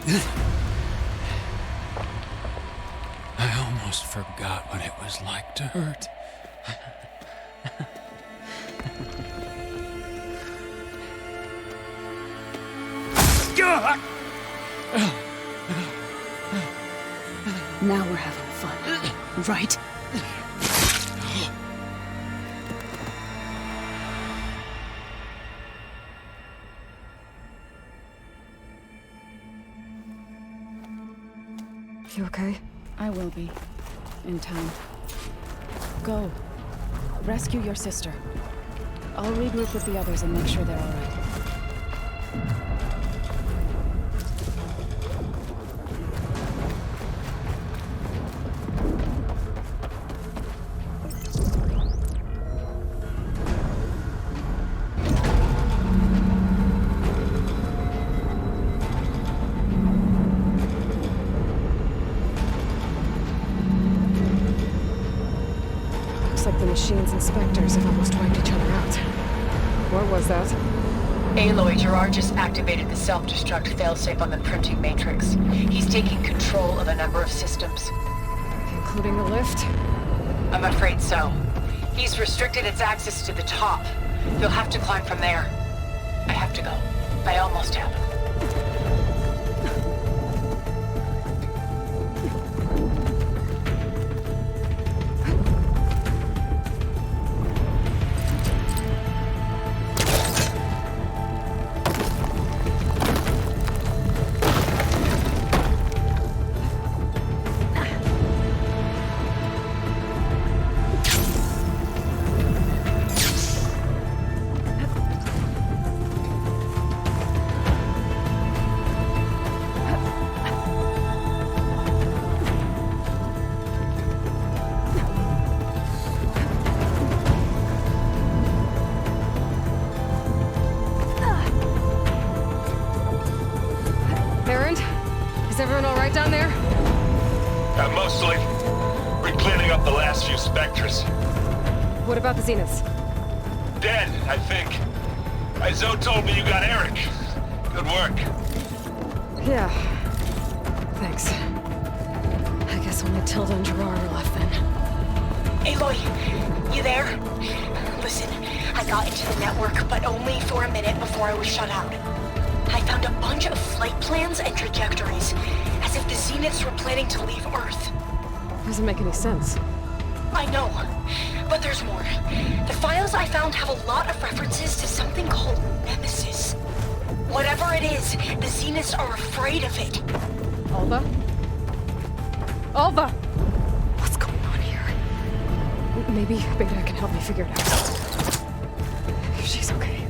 Speaker 13: I almost forgot what it was like to hurt.
Speaker 4: Now we're having fun, right?
Speaker 3: You okay?
Speaker 1: I will be. In time. Go. Rescue your sister. I'll regroup with the others and make sure they're all right.
Speaker 3: Looks like the machines and Specters have almost wiped each other out. What was that?
Speaker 11: Aloy, Gerard just activated the self-destruct failsafe on the printing matrix. He's taking control of a number of systems.
Speaker 3: Including the lift?
Speaker 11: I'm afraid so. He's restricted its access to the top. You'll have to climb from there. I have to go. I almost have.
Speaker 3: Eren? Is everyone all right down there?
Speaker 6: Mostly. We're cleaning up the last few Specters.
Speaker 3: What about the Zeniths?
Speaker 6: Dead, I think. Zoe told me you got Erik. Good work.
Speaker 3: Yeah. Thanks. I guess only Tilda and Gerard are left then.
Speaker 4: Aloy, you there? Listen, I got into the network, but only for a minute before I was shut out. I found a bunch of flight plans and trajectories, as if the Zeniths were planning to leave Earth.
Speaker 3: Doesn't make any sense.
Speaker 4: I know, but there's more. The files I found have a lot of references to something called Nemesis. Whatever it is, the Zeniths are afraid of it.
Speaker 3: Alva? Alva! What's going on here? Maybe Beta can help me figure it out. If she's okay.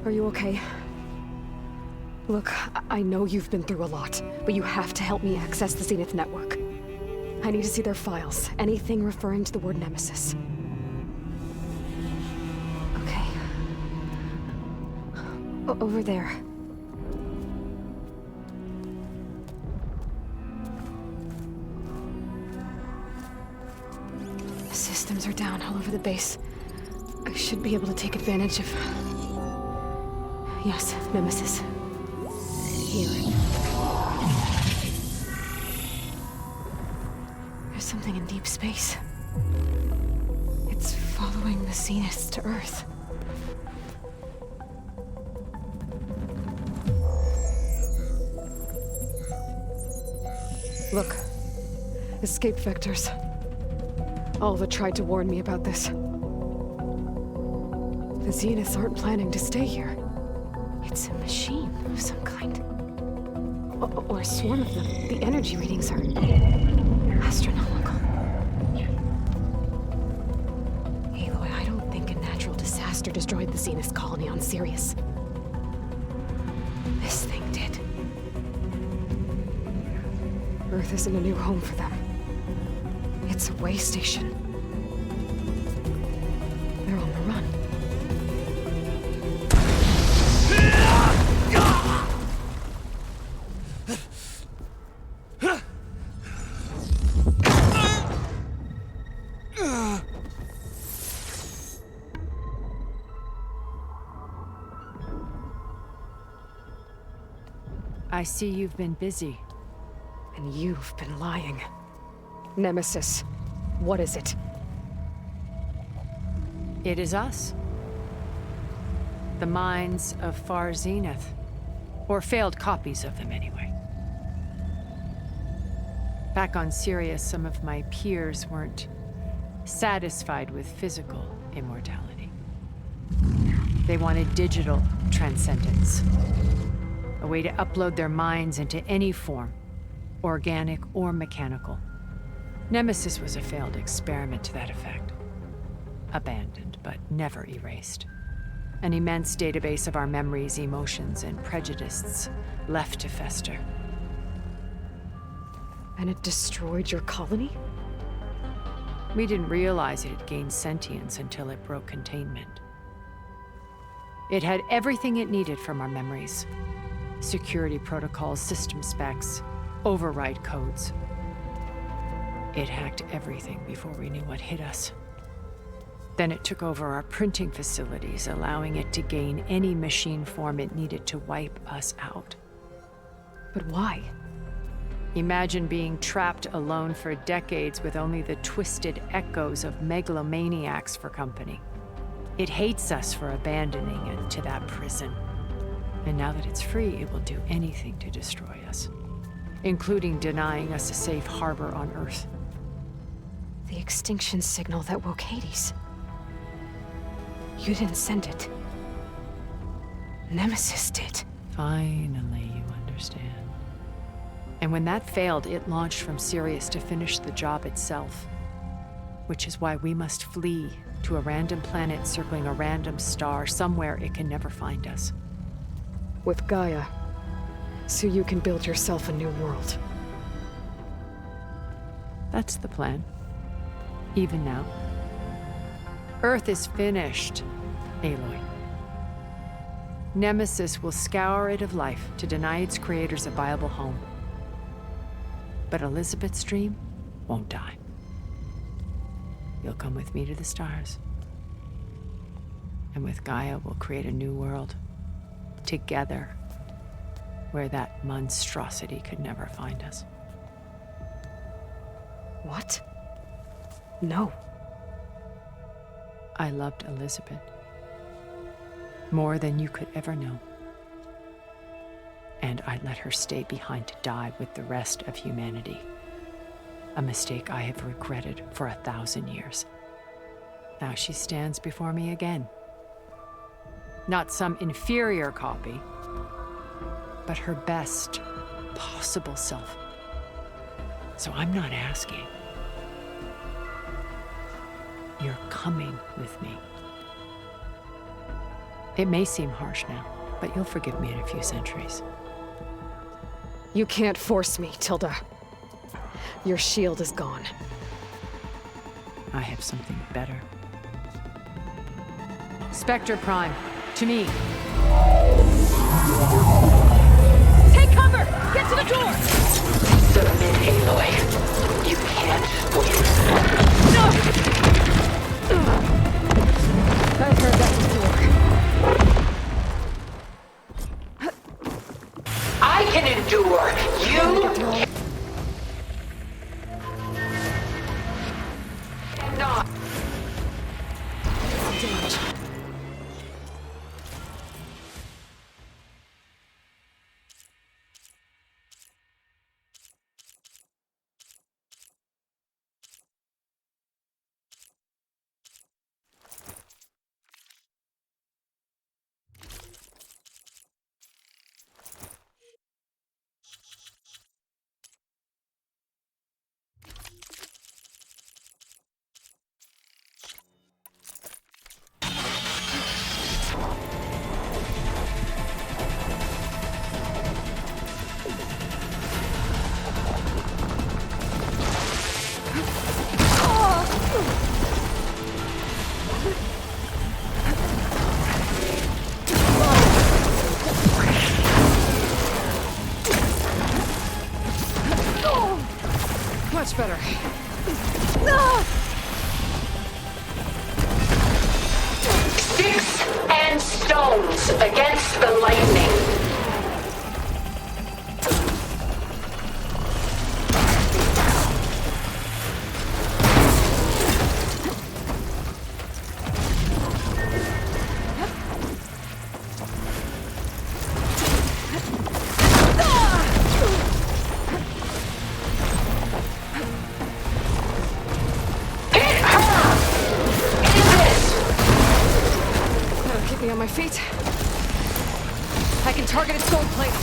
Speaker 3: Are you okay? Look, I know you've been through a lot, but you have to help me access the Zenith network. I need to see their files, anything referring to the word Nemesis. Okay. Over there. The systems are down all over the base. I should be able to take advantage of... Yes, Nemesis. Here. There's something in deep space. It's following the Zeniths to Earth. Look. Escape vectors. Alva tried to warn me about this. The Zeniths aren't planning to stay here. It's a machine of some kind. Or a swarm of them. The energy readings are astronomical. Aloy, I don't think a natural disaster destroyed the Zenith colony on Sirius. This thing did. Earth isn't a new home for them. It's a way station. They're on the run.
Speaker 8: I see you've been busy.
Speaker 3: And you've been lying. Nemesis, what is it?
Speaker 8: It is us. The minds of Far Zenith. Or failed copies of them, anyway. Back on Sirius, some of my peers weren't satisfied with physical immortality. They wanted digital transcendence. A way to upload their minds into any form, organic or mechanical. Nemesis was a failed experiment to that effect. Abandoned, but never erased. An immense database of our memories, emotions, and prejudices left to fester.
Speaker 3: And it destroyed your colony?
Speaker 8: We didn't realize it had gained sentience until it broke containment. It had everything it needed from our memories. Security protocols, system specs, override codes. It hacked everything before we knew what hit us. Then it took over our printing facilities, allowing it to gain any machine form it needed to wipe us out.
Speaker 3: But why?
Speaker 8: Imagine being trapped alone for decades with only the twisted echoes of megalomaniacs for company. It hates us for abandoning it to that prison. And now that it's free, it will do anything to destroy us, including denying us a safe harbor on Earth.
Speaker 3: The extinction signal that woke Hades. You didn't send it. Nemesis did.
Speaker 8: Finally, you understand. And when that failed, it launched from Sirius to finish the job itself. Which is why we must flee to a random planet circling a random star, somewhere it can never find us.
Speaker 3: With Gaia, so you can build yourself a new world.
Speaker 8: That's the plan. Even now. Earth is finished, Aloy. Nemesis will scour it of life to deny its creators a viable home. But Elizabeth's dream won't die. You'll come with me to the stars. And with Gaia, we'll create a new world. Together, where that monstrosity could never find us.
Speaker 3: What? No.
Speaker 8: I loved Elizabeth. More than you could ever know. And I let her stay behind to die with the rest of humanity. A mistake I have regretted for 1,000 years. Now she stands before me again. Not some inferior copy, but her best possible self. So I'm not asking. You're coming with me. It may seem harsh now, But you'll forgive me in a few centuries.
Speaker 3: You can't force me, Tilda. Your shield is gone.
Speaker 8: I have something better. Specter Prime, to me.
Speaker 11: Take cover! Get to the door! Submit, Aloy. You can't win.
Speaker 3: No! I've heard that before.
Speaker 11: I can endure. You cannot.
Speaker 3: Damage. Much better.
Speaker 11: Sticks and stones against the lightning.
Speaker 3: Keep me on my feet. I can target its gold plate.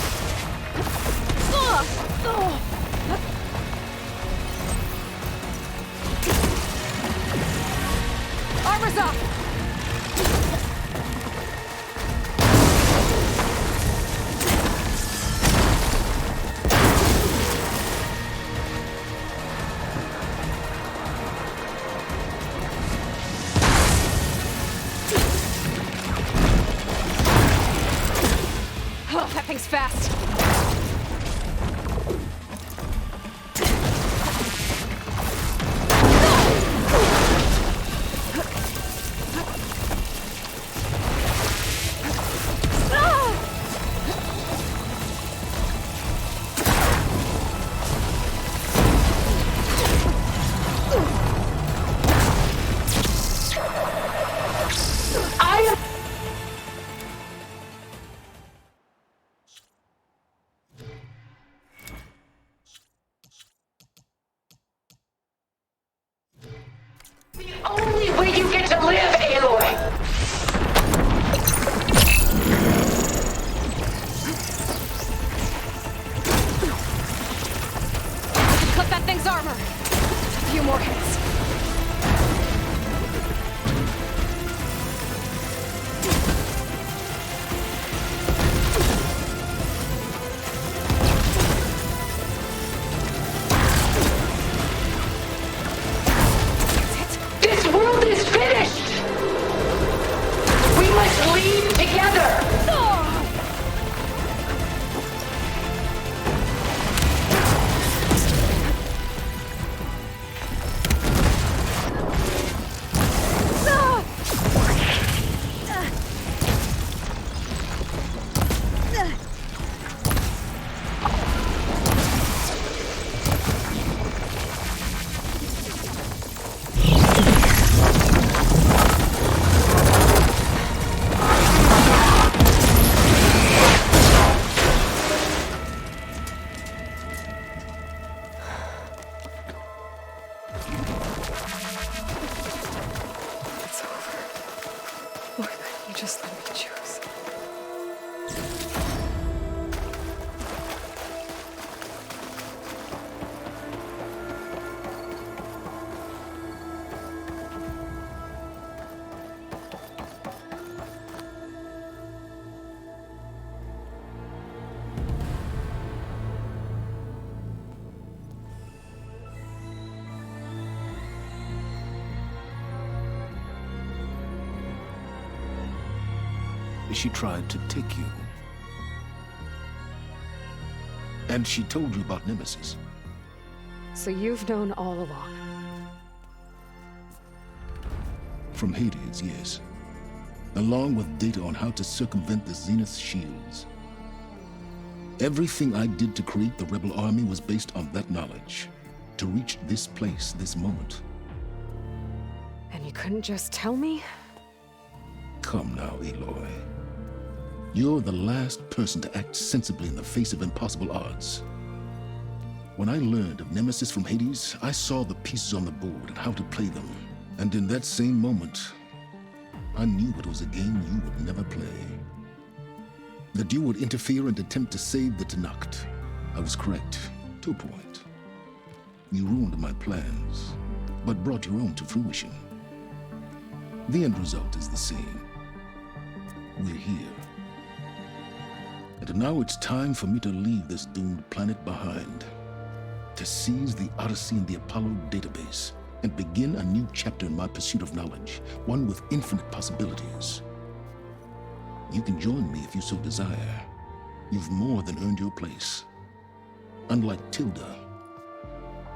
Speaker 3: Armor's up! Oh, that thing's fast.
Speaker 5: She tried to take you. And she told you about Nemesis.
Speaker 3: So you've known all along.
Speaker 5: From Hades, yes. Along with data on how to circumvent the Zenith shields. Everything I did to create the rebel army was based on that knowledge. To reach this place, this moment.
Speaker 3: And you couldn't just tell me?
Speaker 5: Come now, Aloy. You're the last person to act sensibly in the face of impossible odds. When I learned of Nemesis from Hades, I saw the pieces on the board and how to play them. And in that same moment, I knew it was a game you would never play. That you would interfere and attempt to save the Tenakth. I was correct, to a point. You ruined my plans, but brought your own to fruition. The end result is the same. We're here. And now it's time for me to leave this doomed planet behind. To seize the Odyssey and the Apollo database, and begin a new chapter in my pursuit of knowledge, one with infinite possibilities. You can join me if you so desire. You've more than earned your place. Unlike Tilda,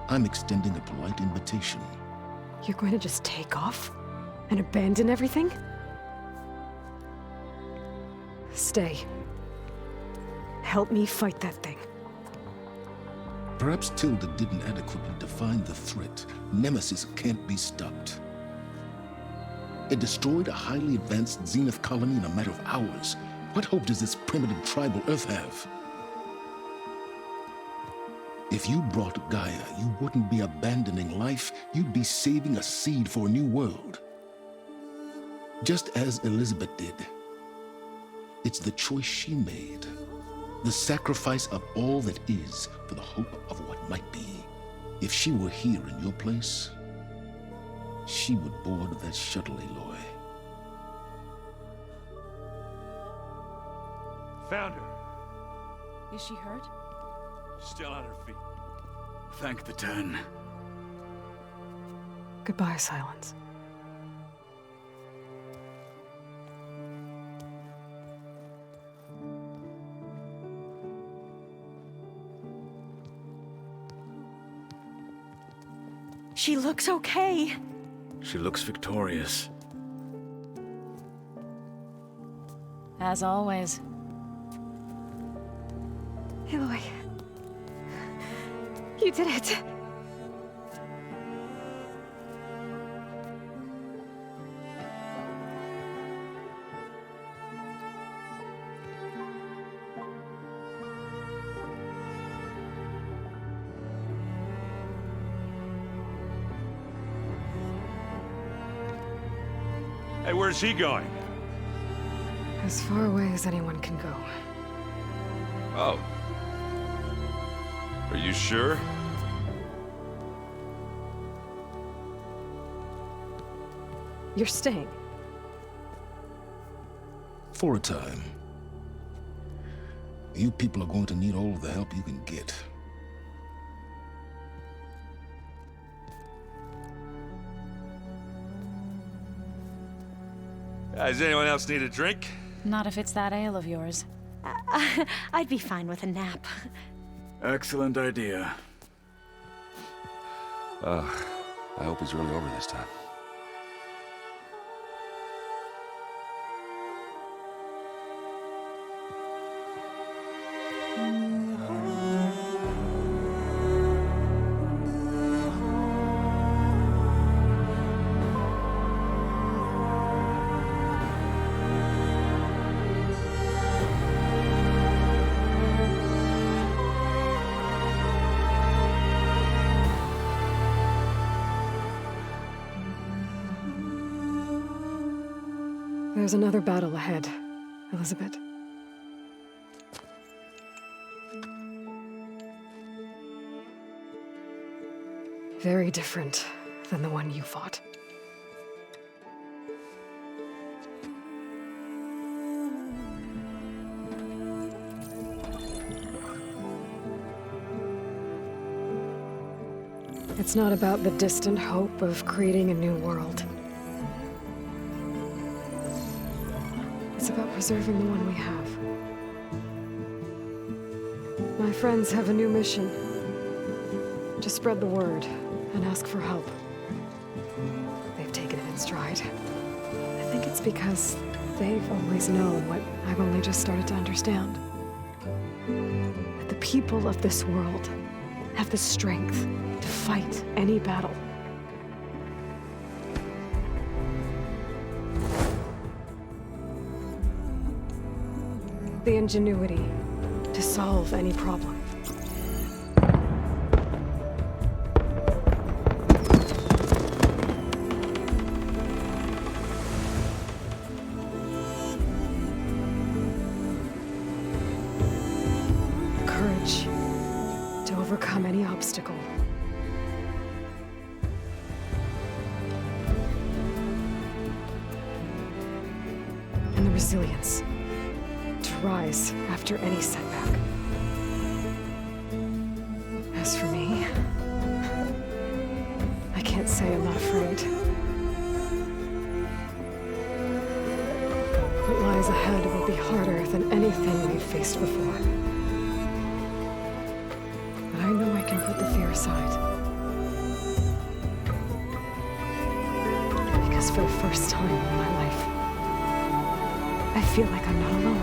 Speaker 5: I'm extending a polite invitation.
Speaker 3: You're going to just take off? And abandon everything? Stay. Help me fight that thing.
Speaker 5: Perhaps Tilda didn't adequately define the threat. Nemesis can't be stopped. It destroyed a highly advanced Zenith colony in a matter of hours. What hope does this primitive tribal Earth have? If you brought Gaia, you wouldn't be abandoning life, you'd be saving a seed for a new world. Just as Elizabeth did. It's the choice she made. The sacrifice of all that is for the hope of what might be. If she were here in your place, she would board that shuttle, Aloy.
Speaker 6: Found her.
Speaker 1: Is she hurt?
Speaker 6: Still on her feet.
Speaker 9: Thank the Ten.
Speaker 3: Goodbye, Sylens.
Speaker 4: She looks okay.
Speaker 9: She looks victorious.
Speaker 1: As always.
Speaker 3: Aloy. You did it.
Speaker 6: Hey, where's he going?
Speaker 3: As far away as anyone can go.
Speaker 2: Oh. Are you sure?
Speaker 3: You're staying.
Speaker 5: For a time. You people are going to need all of the help you can get.
Speaker 6: Does anyone else need a drink?
Speaker 1: Not if it's that ale of yours.
Speaker 4: I'd be fine with a nap.
Speaker 9: Excellent idea.
Speaker 2: I hope it's really over this time.
Speaker 3: There's another battle ahead, Elizabeth. Very different than the one you fought. It's not about the distant hope of creating a new world. It's about preserving the one we have. My friends have a new mission. To spread the word and ask for help. They've taken it in stride. I think it's because they've always known what I've only just started to understand. That the people of this world have the strength to fight any battle. The ingenuity to solve any problem. The courage to overcome any obstacle. And the resilience to rise after any setback. As for me, I can't say I'm not afraid. What lies ahead will be harder than anything we've faced before. But I know I can put the fear aside. Because for the first time in my life, I feel like I'm not alone.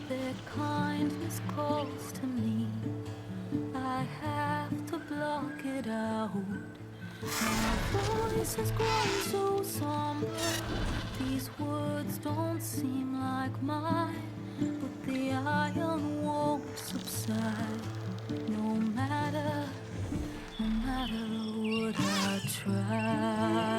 Speaker 14: Their kindness calls to me. I have to block it out. My voice has grown so somber. These words don't seem like mine, but the iron won't subside. No matter what I try.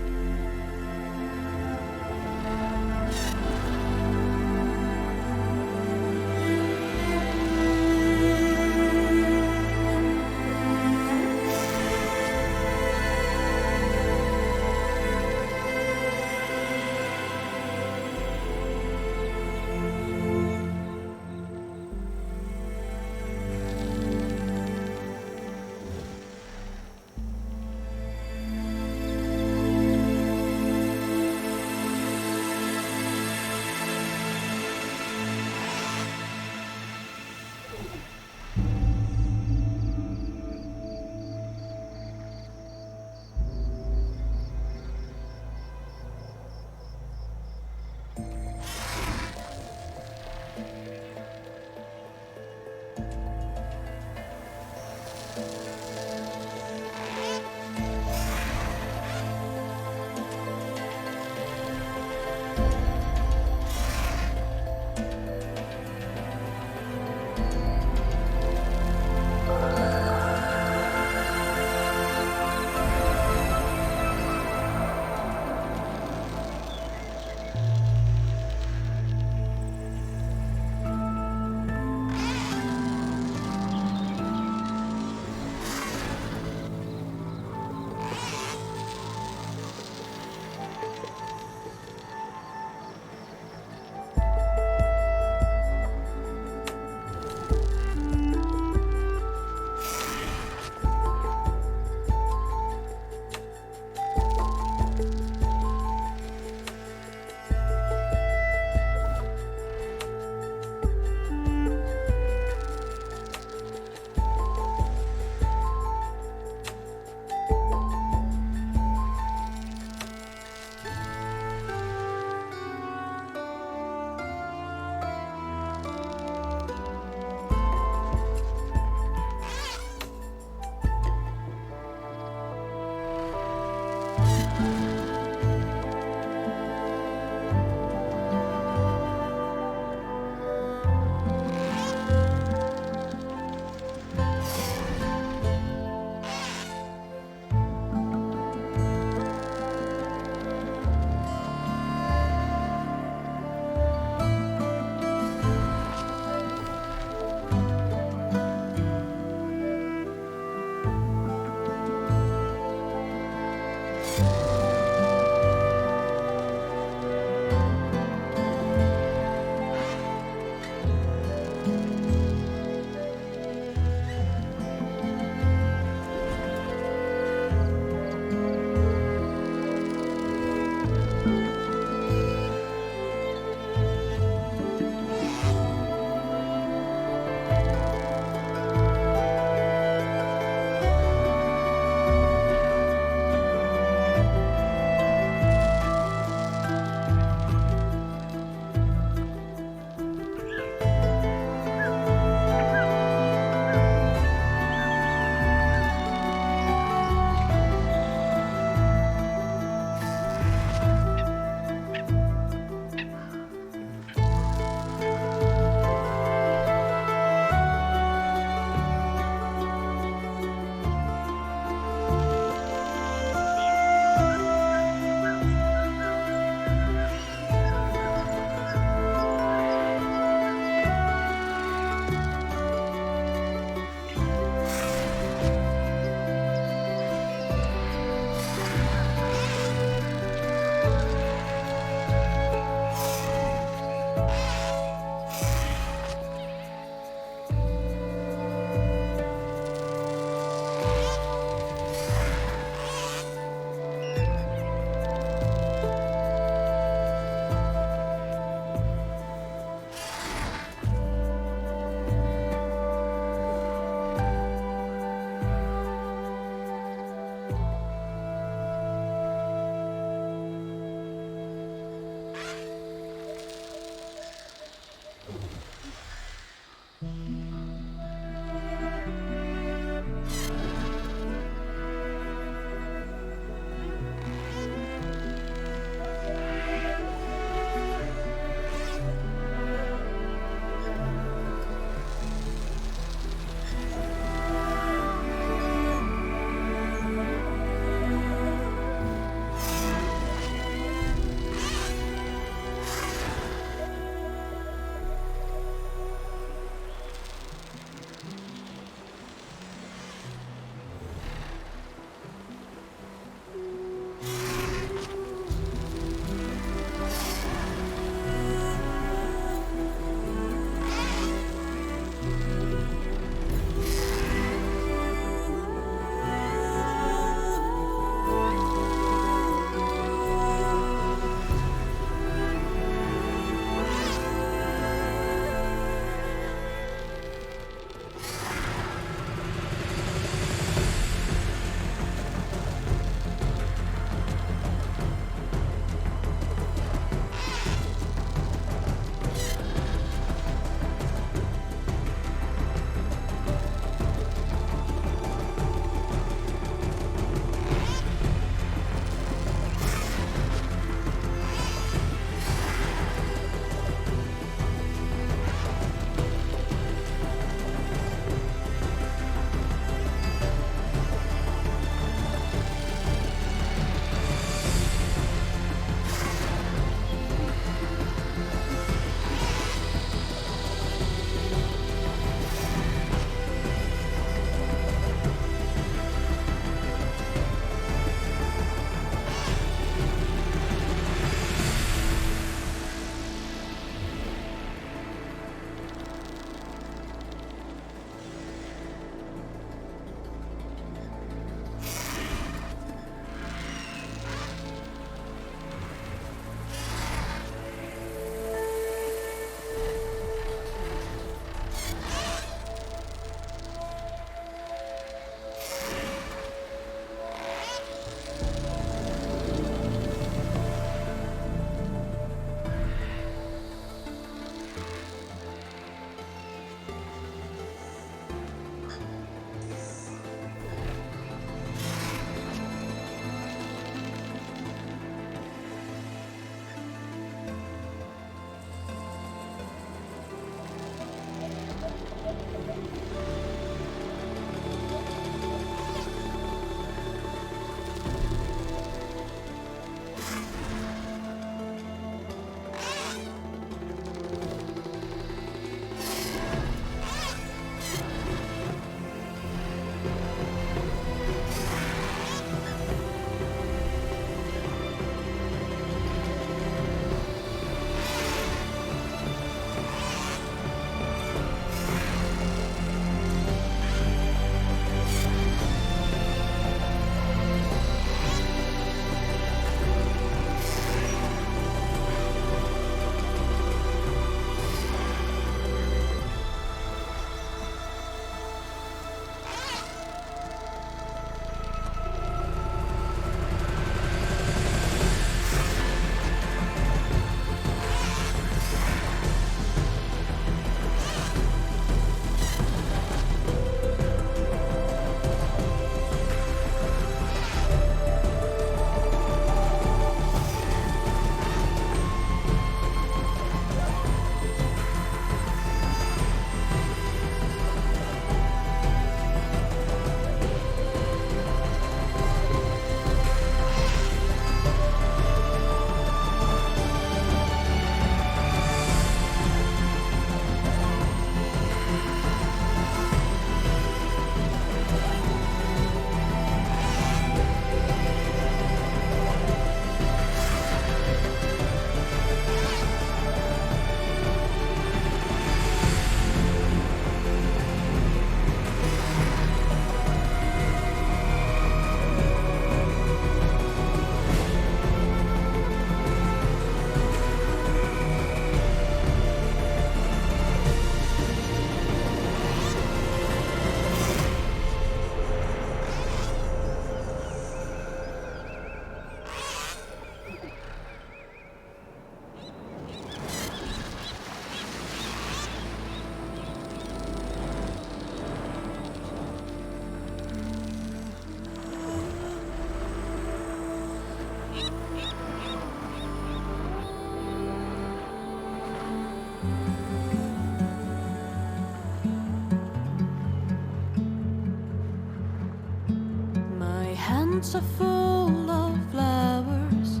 Speaker 14: hearts are full of flowers,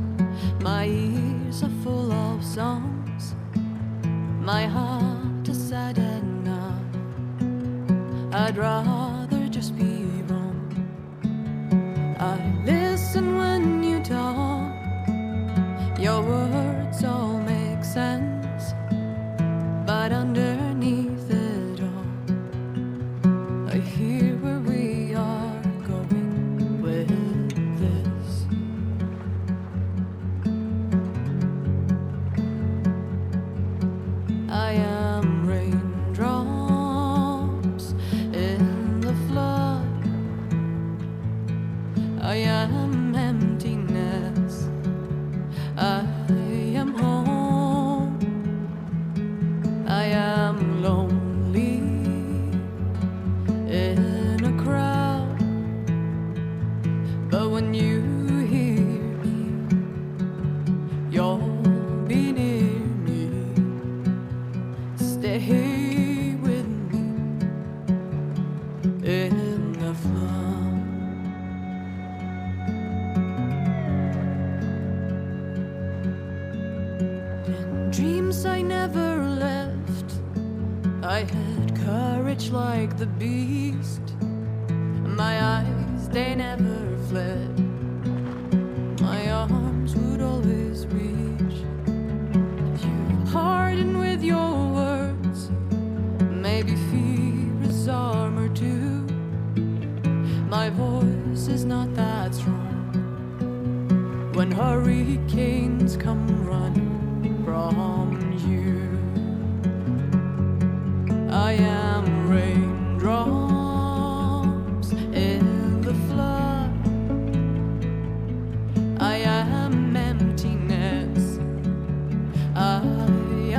Speaker 14: my ears are full of songs, my heart is sad enough. I'd rather just be wrong. I listen when you talk, your words all make sense, but underneath it all, I hear where we are going with this. I am raindrops in the flood. I am emptiness. I am home. I am lonely in a crowd. But when you hear me, you'll be near me. Stay with me in the flood. In dreams I never left, I had courage like the beast. My eyes, they never fled. My arms would always reach. You harden with your words. Maybe fear is armor too. My voice is not that strong. When hurricanes come running from you, I am raindrops in the flood. I am emptiness. I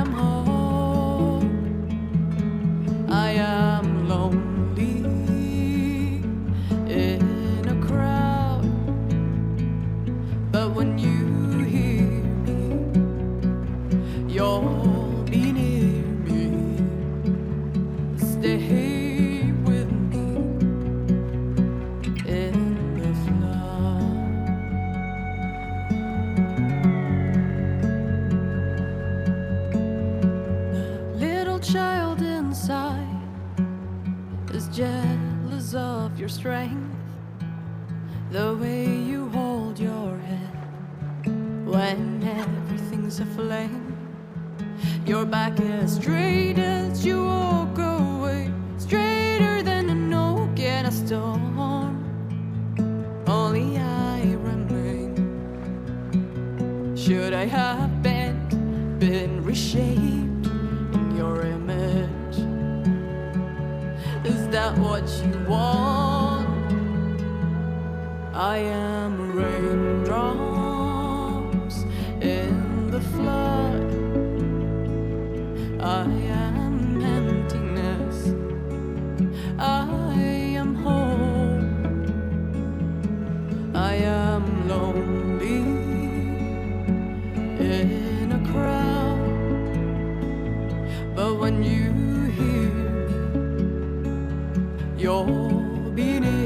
Speaker 14: am home. I am lonely in a crowd. But when you hear me, you'll be near me. Stay with me in the flood. The little child inside is jealous of your strength, the way you hold your head when everything's aflame. Your back as straight as you walk away, straighter than an oak in a storm. Only I remain. Should I have been reshaped in your image? Is that what you want? I am raindrops in the flood. I am emptiness. I am home. I am lonely in a crowd. But when you hear me, you'll be near.